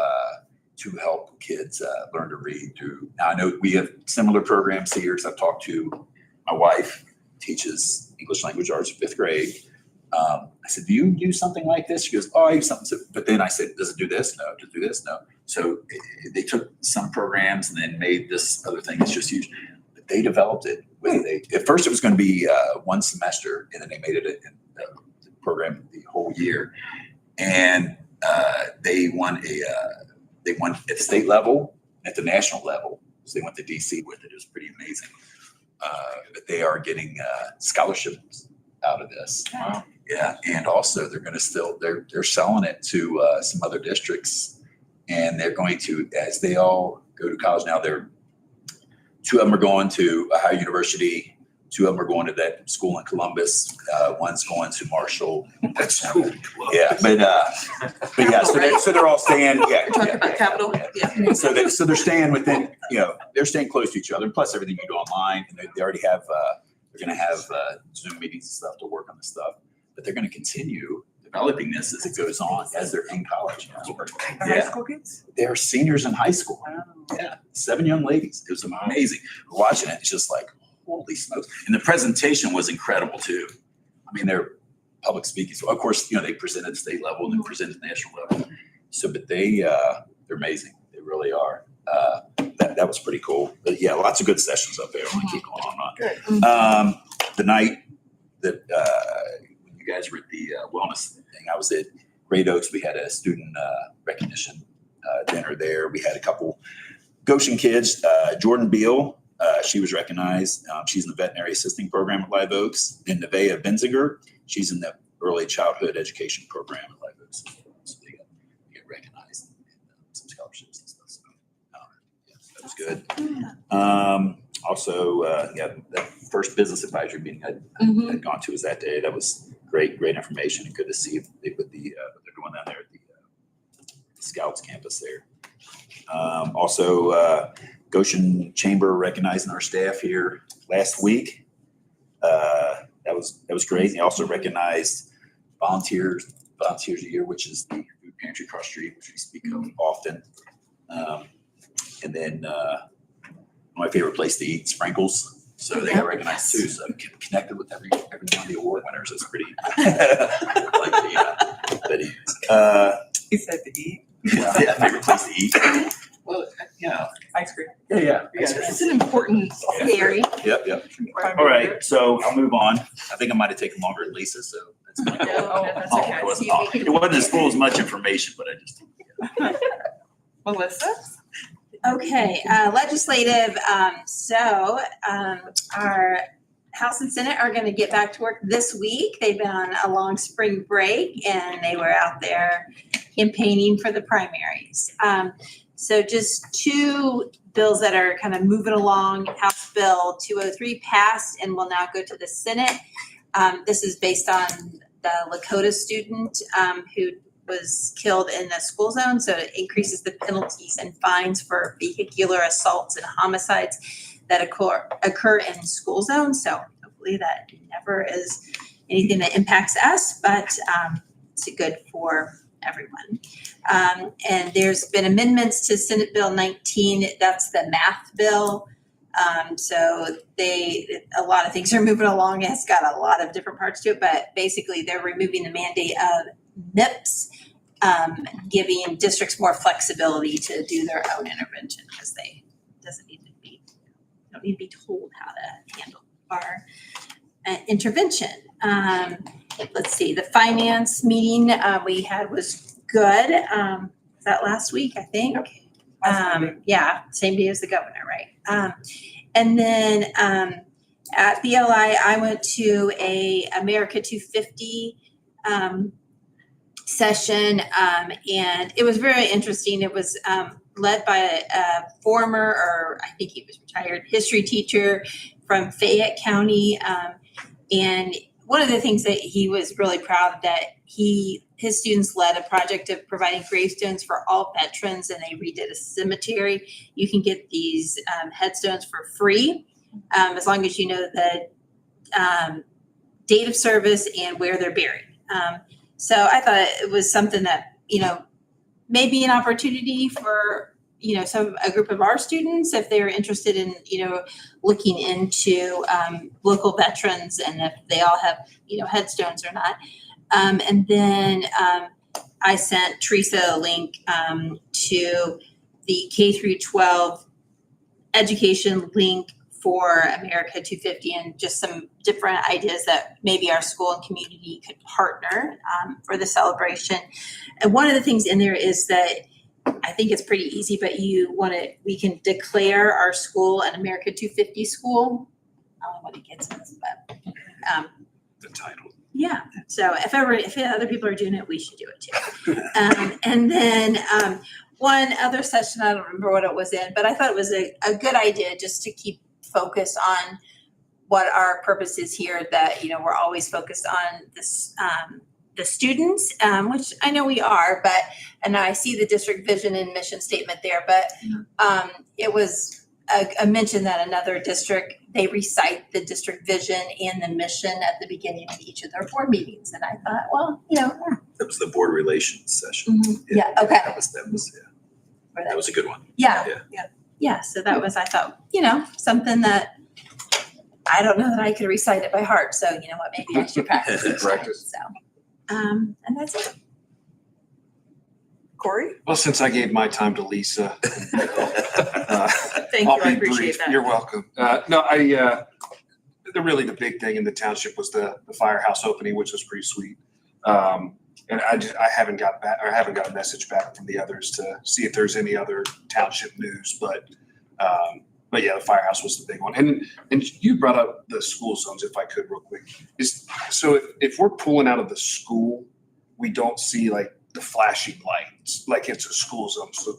G: help kids learn to read through. Now, I know we have similar programs here, because I've talked to my wife, teaches English language arts in 5th grade. I said, do you do something like this? She goes, oh, I use something. But then I said, does it do this? No. Does it do this? No. So they took some programs and then made this other thing. It's just huge. But they developed it. At first it was going to be 1 semester, and then they made it in the program the whole year. And they won at the state level, at the national level. So they went to DC with it. It was pretty amazing. But they are getting scholarships out of this.
C: Wow.
G: Yeah, and also they're selling it to some other districts, and they're going to, as they all go to college now, 2 of them are going to Ohio University, 2 of them are going to that school in Columbus, one's going to Marshall.
K: That's cool.
G: Yeah, but yeah, so they're all staying, yeah.
J: Talking about capital, yeah.
G: So they're staying within, they're staying close to each other. Plus everything you do online, and they already have They're going to have Zoom meetings and stuff to work on this stuff, but they're going to continue developing this as it goes on as they're in college.
A: The high school kids?
G: They're seniors in high school. Yeah, 7 young ladies. It was amazing. Watching it, it's just like, holy smokes. And the presentation was incredible too. I mean, they're public speaking. So of course, they presented at state level and then presented at national level. So, but they're amazing. They really are. That was pretty cool. But yeah, lots of good sessions up there. I want to keep going on and on.
A: Good.
G: The night that when you guys were at the wellness thing, I was at Great Oaks. We had a student recognition dinner there. We had a couple Goshen kids. Jordan Beal, she was recognized. She's in the veterinary assisting program at Live Oaks. And Nevaeh Benziger, she's in the early childhood education program at Live Oaks. So they get recognized and some scholarships and stuff. So yeah, that was good. Also, that first business advisory meeting I'd gone to was that day. That was great information and good to see what they're doing down there at the Scouts campus there. Also, Goshen Chamber recognizing our staff here last week. That was great. They also recognized volunteers a year, which is the food pantry across the street, which we speak of often. And then my favorite place to eat, Sprinkles. So they got recognized too. So I'm connected with every one of the award winners. It's pretty like the
A: He said to eat.
G: yeah, favorite place to eat. Well,
A: Ice cream.
G: Yeah.
J: It's an important area.
G: Yep. All right, so I'll move on. I think I might have taken longer than Lisa, so that's fine.
A: Oh, that's okay.
G: It wasn't as full as much information, but I just.
A: Melissa?
I: Okay, legislative, our House and Senate are gonna get back to work this week. They've been on a long spring break and they were out there campaigning for the primaries. So just two bills that are kind of moving along. House Bill 203 passed and will now go to the Senate. This is based on the Lakota student who was killed in the school zone. So it increases the penalties and fines for vehicular assaults and homicides that occur in school zones. So hopefully that never is anything that impacts us, but it's good for everyone. And there's been amendments to Senate Bill 19. That's the math bill. So a lot of things are moving along. It's got a lot of different parts to it, but basically they're removing the mandate of NIPS, giving districts more flexibility to do their own intervention because don't need to be told how to handle our intervention. Let's see, the finance meeting we had was good. Was that last week, I think? Yeah, same day as the governor, right? And then at BLI, I went to a America 250 session, and it was very interesting. It was led by a former, or I think he was retired, history teacher from Fayette County. And one of the things that he was really proud that his students led a project of providing gravestones for all veterans, and they redid a cemetery. You can get these headstones for free, as long as you know the date of service and where they're buried. So I thought it was something that, maybe an opportunity for, a group of our students, if they're interested in, looking into local veterans and if they all have, headstones or not. And then I sent Teresa a link to the K through 12 education link for America 250 and just some different ideas that maybe our school and community could partner for the celebration. And one of the things in there is that I think it's pretty easy, but we can declare our school an America 250 school. I don't know what it gets in this, but
F: The title.
I: yeah. So if other people are doing it, we should do it too. And then one other session, I don't remember what it was in, but I thought it was a good idea just to keep focus on what our purpose is here, that, we're always focused on this, the students, which I know we are, and I see the district vision and mission statement there, but it was I mentioned that another district, they recite the district vision and the mission at the beginning of each of their board meetings. And I thought, well,
G: That was the board relations session.
I: yeah, okay.
G: That was, that was a good one.
I: Yeah.
G: Yeah.
I: Yeah, so that was, I thought, something that I don't know that I could recite it by heart. So you know what, maybe I should practice it.
F: Practice.
I: So, and that's it.
A: Corey?
F: Well, since I gave my time to Lisa.
J: Thank
F: I'll
J: you, I
F: be
J: appreciate
F: brief.
J: that.
F: You're welcome. Really the big thing in the township was the firehouse opening, which was pretty sweet. And I haven't got a message back from the others to see if there's any other township news, but yeah, the firehouse was the big one. And you brought up the school zones, if I could real quick. So if we're pulling out of the school, we don't see like the flashing lights, like it's a school zone. So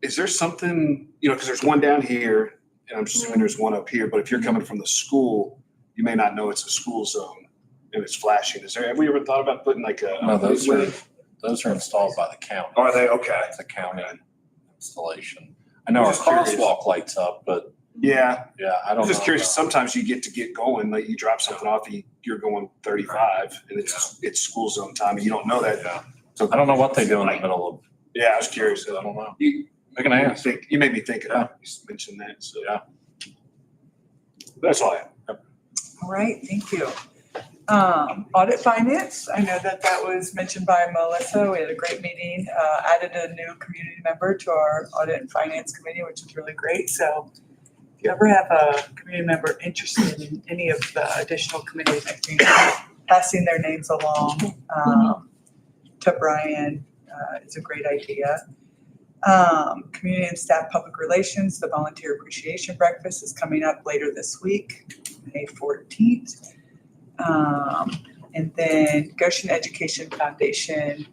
F: is there something, because there's one down here, and I'm assuming there's one up here, but if you're coming from the school, you may not know it's a school zone and it's flashing. Have we ever thought about putting like a?
C: No, those are installed by the county.
F: Are they? Okay.
C: It's a county installation. I know our
F: Just curious.
C: crosswalk lights up, but
F: Yeah.
C: I don't know.
F: I'm just curious.
C: about-
F: Sometimes you get going, like you drop something off, you're going 35 and it's school zone time and you don't know that.
C: Yeah.
F: So
C: I don't know what they do in the middle of,
F: Yeah, I was curious.
C: I don't know.
F: You
C: I can ask.
F: made me think of you mentioned that. So yeah. That's all I have.
A: All right, thank you. Audit finance, I know that was mentioned by Melissa. We had a great meeting, added a new community member to our audit and finance committee, which is really great. So if you ever have a community member interested in any of the additional committees, I think passing their names along to Brian is a great idea. Community and staff public relations, the volunteer appreciation breakfast is coming up later this week, May 14th. And then Goshen Education Foundation,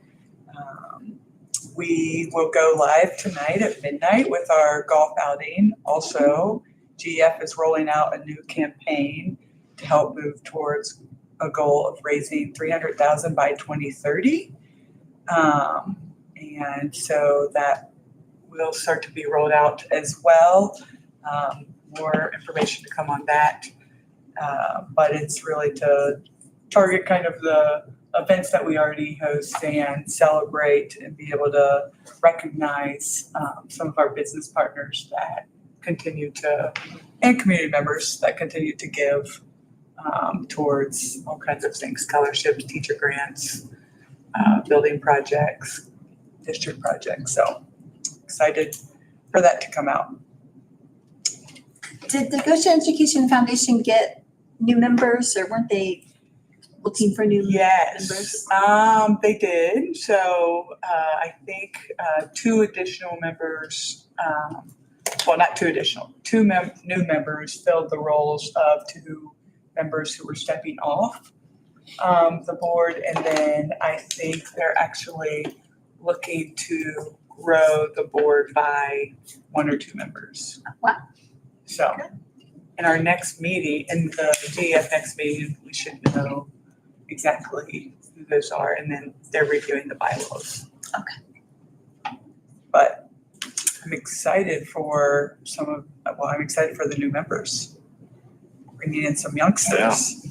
A: we will go live tonight at midnight with our golf outing. Also, GF is rolling out a new campaign to help move towards a goal of raising $300,000 by 2030. And so that will start to be rolled out as well. More information to come on that. But it's really to target kind of the events that we already host and celebrate and be able to recognize some of our business partners that continue to, and community members that continue to give towards all kinds of things, scholarships, teacher grants, building projects, district projects. So excited for that to come out.
I: Did the Goshen Education Foundation get new members, or weren't they looking for new
A: Yes,
I: members?
A: they did. So I think two additional members, well, not two additional, new members filled the roles of two members who were stepping off the board. And then I think they're actually looking to grow the board by one or two members.
I: Wow.
A: So in our next meeting, in the GF next meeting, we should know exactly who those are, and then they're reviewing the bylaws.
I: Okay.
A: But I'm excited for I'm excited for the new members, bringing in some youngsters.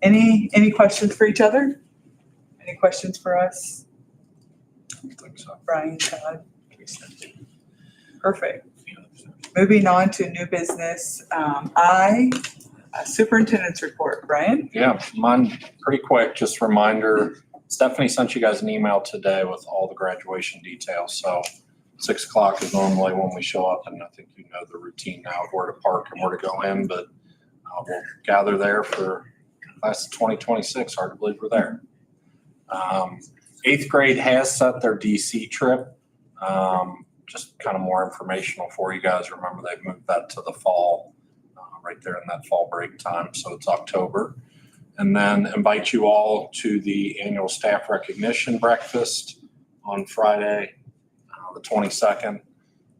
A: Any questions for each other? Any questions for us?
C: I don't think so.
A: Brian, Todd, Teresa? Perfect. Moving on to new business, superintendent's report. Brian?
C: Yeah, mine pretty quick, just a reminder. Stephanie sent you guys an email today with all the graduation details. So 6 o'clock is normally when we show up, and I think you know the routine now of where to park and where to go in, but we'll gather there for class of 2026. Hard to believe we're there. 8th grade has set their DC trip. Just kind of more informational for you guys. Remember, they've moved that to the fall, right there in that fall break time. So it's October. And then invite you all to the annual staff recognition breakfast on Friday, the 22nd.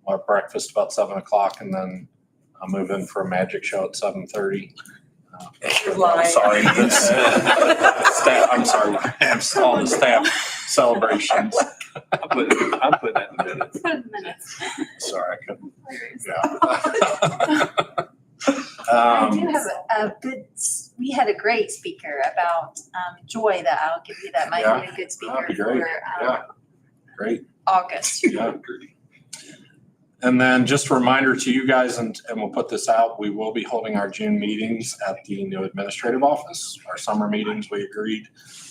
C: We'll have breakfast about 7 o'clock, and then I'll move in for a magic show at 7:30. I'm sorry. I'm sorry. All the staff celebrations.
B: I'm putting that in the minutes.
H: Put it in the minutes.
C: Sorry, I couldn't.
I: I do
C: Yeah.
I: have a good, we had a great speaker about joy that I'll give you that might be a good speaker
C: that'd be great.
I: for
C: Yeah. Great.
I: August.
C: Yeah. And then just a reminder to you guys, and we'll put this out, we will be holding our June meetings at the new administrative office. Our summer meetings, we agreed,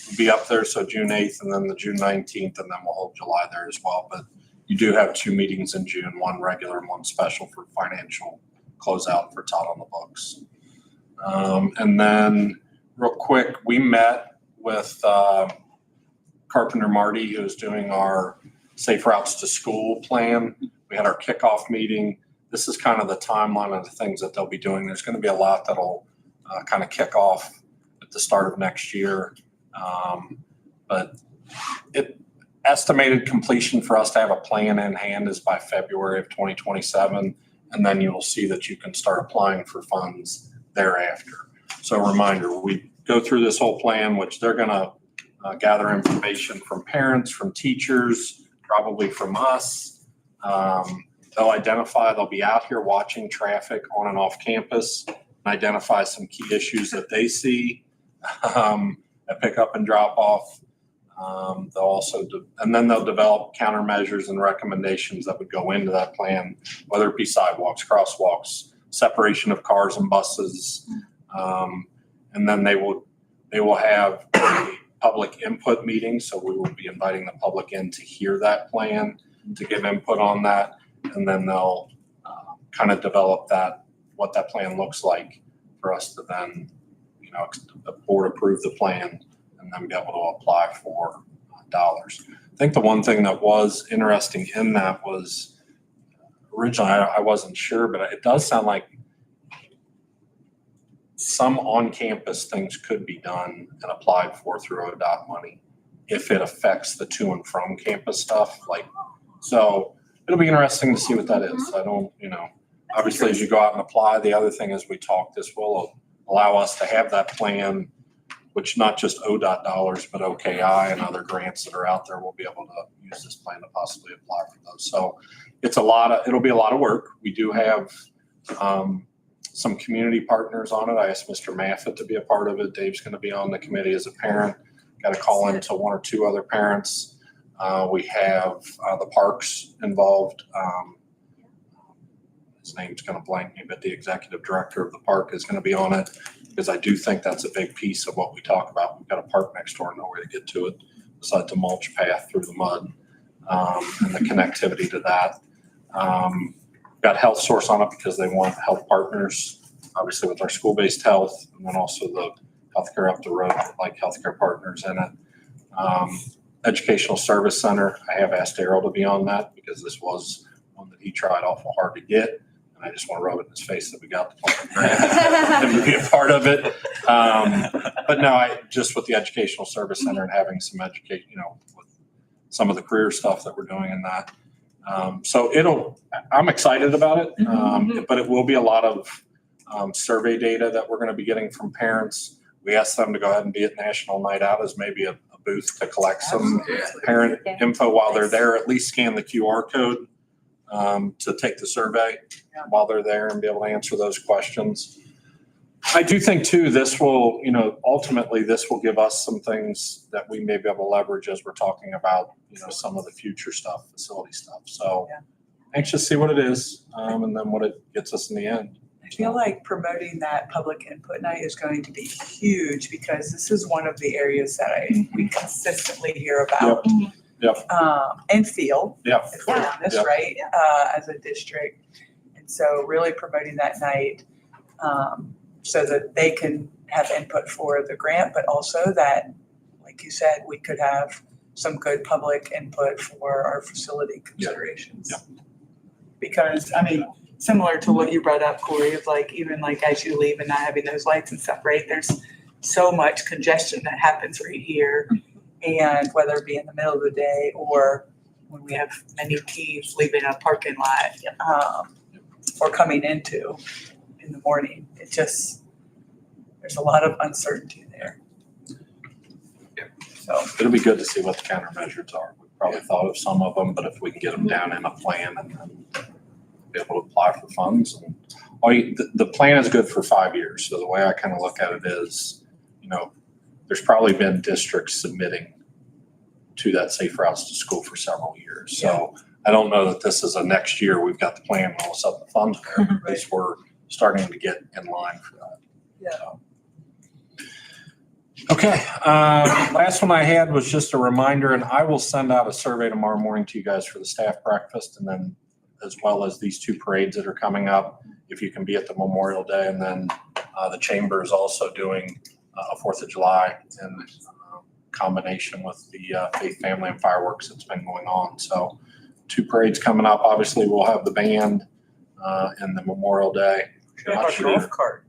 C: will be up there, so June 8th and then the June 19th, and then we'll hold July there as well. But you do have 2 meetings in June, one regular and one special for financial closeout for Todd on the Books. And then real quick, we met with Carpenter Marty, who's doing our Safe Routes to School plan. We had our kickoff meeting. This is kind of the timeline of the things that they'll be doing. There's going to be a lot that'll kind of kick off at the start of next year. But estimated completion for us to have a plan in hand is by February of 2027. And then you will see that you can start applying for funds thereafter. So a reminder, we go through this whole plan, which they're going to gather information from parents, from teachers, probably from us. They'll be out here watching traffic on and off campus and identify some key issues that they see at pick up and drop off. They'll also, and then they'll develop countermeasures and recommendations that would go into that plan, whether it be sidewalks, crosswalks, separation of cars and buses. And then they will have a public input meeting. So we will be inviting the public in to hear that plan, to give input on that. And then they'll kind of develop what that plan looks like for us to then, the board approve the plan and then be able to apply for dollars. I think the one thing that was interesting in that was originally, I wasn't sure, but it does sound like some on-campus things could be done and applied for through ODOT money if it affects the to and from campus stuff. So it'll be interesting to see what that is. I don't, obviously as you go out and apply, the other thing is we talked, this will allow us to have that plan, which not just ODOT dollars, but OKI and other grants that are out there, we'll be able to use this plan to possibly apply for those. So it'll be a lot of work. We do have some community partners on it. I asked Mr. Maffett to be a part of it. Dave's going to be on the committee as a parent. Got to call in to 1 or 2 other parents. We have the parks involved. His name's going to blank me, but the executive director of the park is going to be on it, because I do think that's a big piece of what we talk about. We've got a park next door, nowhere to get to it besides the mulch path through the mud, and the connectivity to that. Got Health Source on it because they want health partners, obviously with our school-based health, and then also the healthcare up the road, like healthcare partners in it. Educational Service Center, I have asked Daryl to be on that because this was one that he tried awful hard to get. And I just want to rub it in his face that we got the plan and to be a part of it. But no, just with the Educational Service Center and having some education, with some of the career stuff that we're doing in that. So I'm excited about it, but it will be a lot of survey data that we're going to be getting from parents. We asked them to go ahead and be at National Night Out as maybe a booth to collect some parent info while they're there, at least scan the QR code to take the survey while they're there and be able to answer those questions. I do think too, this will, ultimately this will give us some things that we may be able to leverage as we're talking about, some of the future stuff, facility stuff. So anxious to see what it is, and then what it gets us in the end.
A: I feel like promoting that public input night is going to be huge, because this is one of the areas that we consistently hear about. And feel, if we're honest, right, as a district. And so really promoting that night so that they can have input for the grant, but also that, like you said, we could have some good public input for our facility considerations. Because, similar to what you brought up, Corey, of even as you leave and not having those lights and stuff, right? There's so much congestion that happens right here. And whether it be in the middle of the day or when we have many teams leaving a parking lot or coming into in the morning, there's a lot of uncertainty there. So
C: It'll be good to see what the countermeasures are. We probably thought of some of them, but if we can get them down in a plan and then be able to apply for funds. And the plan is good for 5 years. So the way I kind of look at it is, there's probably been districts submitting to that Safe Routes to School for several years. So I don't know that this is a next year, we've got the plan, and all of a sudden the funds are there, but at least we're starting to get in line for that.
A: Yeah.
C: Okay, last one I had was just a reminder, and I will send out a survey tomorrow morning to you guys for the staff breakfast, and then as well as these 2 parades that are coming up, if you can be at the Memorial Day. And then the chamber is also doing a 4th of July in combination with the Faith Family and Fireworks that's been going on. So 2 parades coming up. Obviously, we'll have the band and the Memorial Day.
A: We have a golf cart.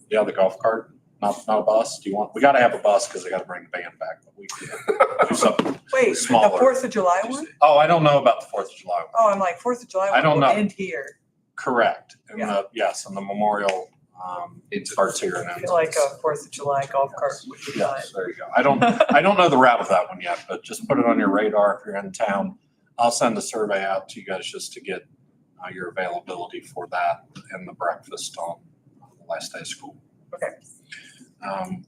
C: Yeah, the golf cart. Not a bus. We got to have a bus because I got to bring the band back. But we can do something
A: Wait,
C: smaller.
A: the 4th of July one?
C: Oh, I don't know about the 4th of July one.
A: Oh, I'm like, 4th of July
C: I
A: one
C: don't
A: will
C: know.
A: end here.
C: Correct. And
A: Yeah.
C: and the memorial it starts here and
A: I
C: ends.
A: feel like a 4th of July golf cart would be fun.
C: Yes, there you go. I don't know the route of that one yet, but just put it on your radar if you're in town. I'll send a survey out to you guys just to get your availability for that and the breakfast on the last day of school.
A: Okay.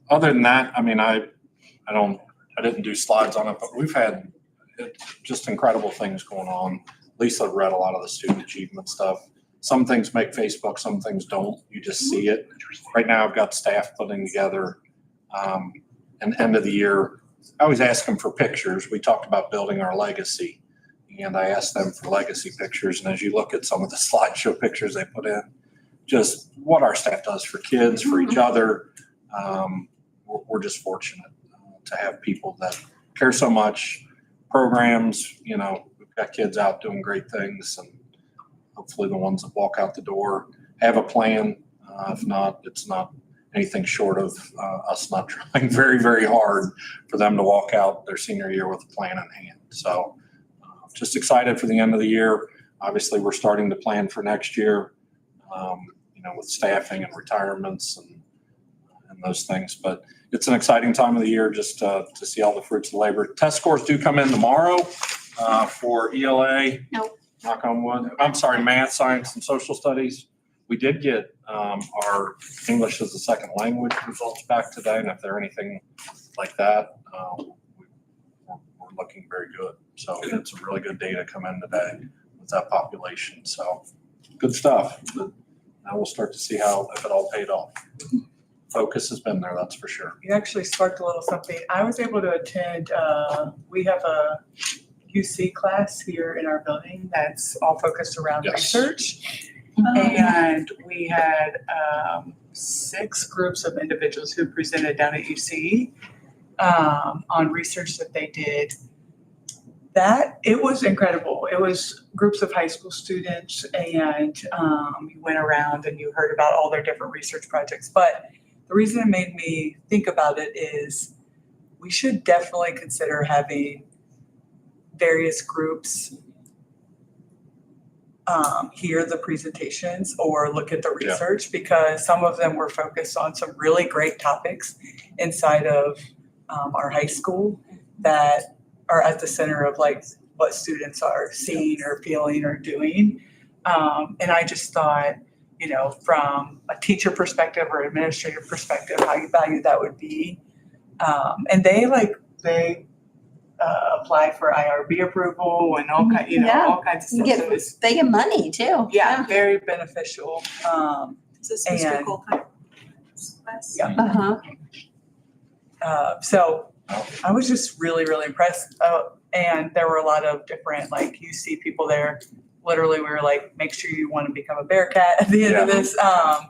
C: Other than that, I mean, I didn't do slides on it, but we've had just incredible things going on. Lisa read a lot of the student achievement stuff. Some things make Facebook, some things don't. You just see it. Right now, I've got staff putting together an end of the year. I always ask them for pictures. We talked about building our legacy, and I asked them for legacy pictures. And as you look at some of the slideshow pictures they put in, just what our staff does for kids, for each other. We're just fortunate to have people that care so much. Programs, we've got kids out doing great things, and hopefully the ones that walk out the door have a plan. If not, it's not anything short of us not trying very, very hard for them to walk out their senior year with a plan in hand. So just excited for the end of the year. Obviously, we're starting to plan for next year, with staffing and retirements and those things. But it's an exciting time of the year just to see all the fruits of labor. Test scores do come in tomorrow for ELA.
H: Nope.
C: Knock on wood. I'm sorry, math, science, and social studies. We did get our English as a second language results back today, and if they're anything like that, we're looking very good. So it's some really good data come in today with that population. So good stuff. But now we'll start to see if it all paid off. Focus has been there, that's for sure.
A: You actually sparked a little something. I was able to attend, we have a UC class here in our building that's all focused around
C: Yes.
A: research. And we had 6 groups of individuals who presented down at UC on research that they did. It was incredible. It was groups of high school students, and you went around and you heard about all their different research projects. But the reason it made me think about it is we should definitely consider having various groups hear the presentations or look at the research, because some of them were focused on some really great topics inside of our high school that are at the center of like what students are seeing or feeling or doing. And I just thought, from a teacher perspective or administrative perspective, how you value that would be. And they apply for IRB approval and all kinds, all kinds of stuff. So
I: They get money too.
A: yeah, very beneficial.
J: Is this Mr.
A: And-
J: Colton? Class?
A: Yeah.
I: Uh-huh.
A: So I was just really, really impressed. And there were a lot of different, UC people there. Literally, we were like, make sure you want to become a Bearcat at the end of this.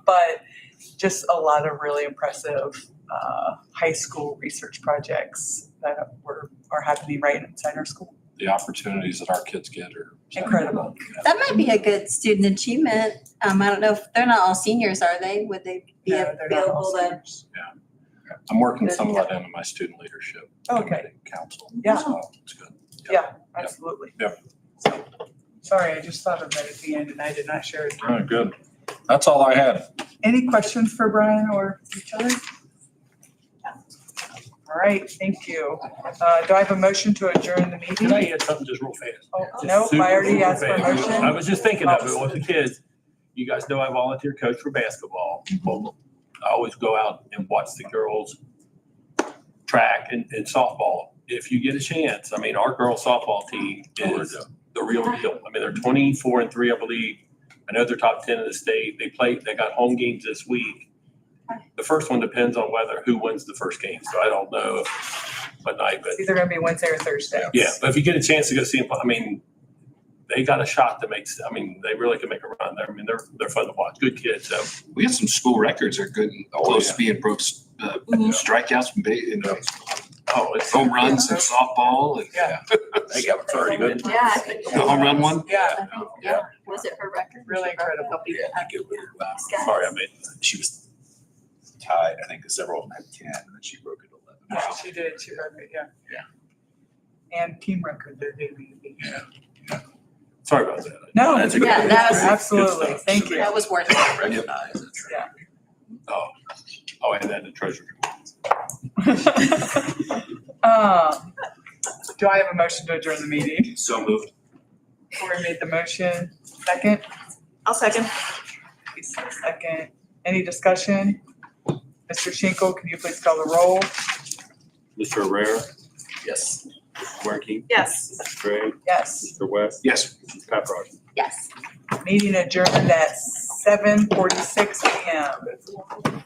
A: But just a lot of really impressive high school research projects that are happening right inside our school.
C: The opportunities that our kids get are
A: Incredible.
I: That might be a good student achievement. I don't know if they're not all seniors, are they? Would they be
A: No, they're not all
I: available to?
A: seniors.
C: I'm working some of that into my student leadership
A: Okay.
C: committee council.
A: Yeah.
C: So it's good.
A: Yeah, absolutely.
C: Yep.
A: So, sorry, I just thought of that at the end and I did not share it.
C: All right, good. That's all I had.
A: Any questions for Brian or each other? All right, thank you. Do I have a motion to adjourn the meeting?
B: Can I add something just real fast?
A: Oh,
B: Just
A: no,
B: super,
A: I already
B: super
A: asked for a
B: fast.
A: motion.
B: I was just thinking of it with the kids. You guys know I volunteer coach for basketball. Well, I always go out and watch the girls track and softball. If you get a chance, I mean, our girls softball team is the real deal. I mean, they're 24-3, I believe. I know they're top 10 in the state. They got home games this week. The first one depends on who wins the first game. So I don't know what night, but
A: It's either gonna be Wednesday or Thursday.
B: yeah, but if you get a chance to go see them, I mean, they got a shot to make, I mean, they really can make a run there. I mean, they're fun to watch. Good kids, so.
F: We had some school records that are good and close to being broke, strikeouts and home runs and softball and
B: They got 30 good.
I: Yeah.
F: the home run one.
A: Yeah,
I: Yeah, was it her record?
A: really incredible.
G: Yeah, I think it was,
B: Sorry, I made.
G: she was tied, I think several of them had 10, and then she broke it 11.
A: Yeah, she did, she broke it, yeah. And team record, their debut.
B: Sorry about that.
A: No,
B: That's a good-
I: Yeah, that was-
A: absolutely,
B: good stuff.
A: thank you.
I: That was worth it.
G: Recognize it.
B: Oh, and then the treasure.
A: Do I have a motion to adjourn the meeting?
F: So moved.
A: Corey made the motion, second?
J: I'll second.
A: Lisa, second. Any discussion? Mr. Shinkle, can you please call the roll?
B: Mr. Herrera,
G: Yes.
B: Mr. Werke,
J: Yes.
B: Mr. Gray,
A: Yes.
B: Mr. West,
F: Yes.
B: Mr. Paprocki.
I: Yes.
A: Meeting adjourned at 7:46 PM.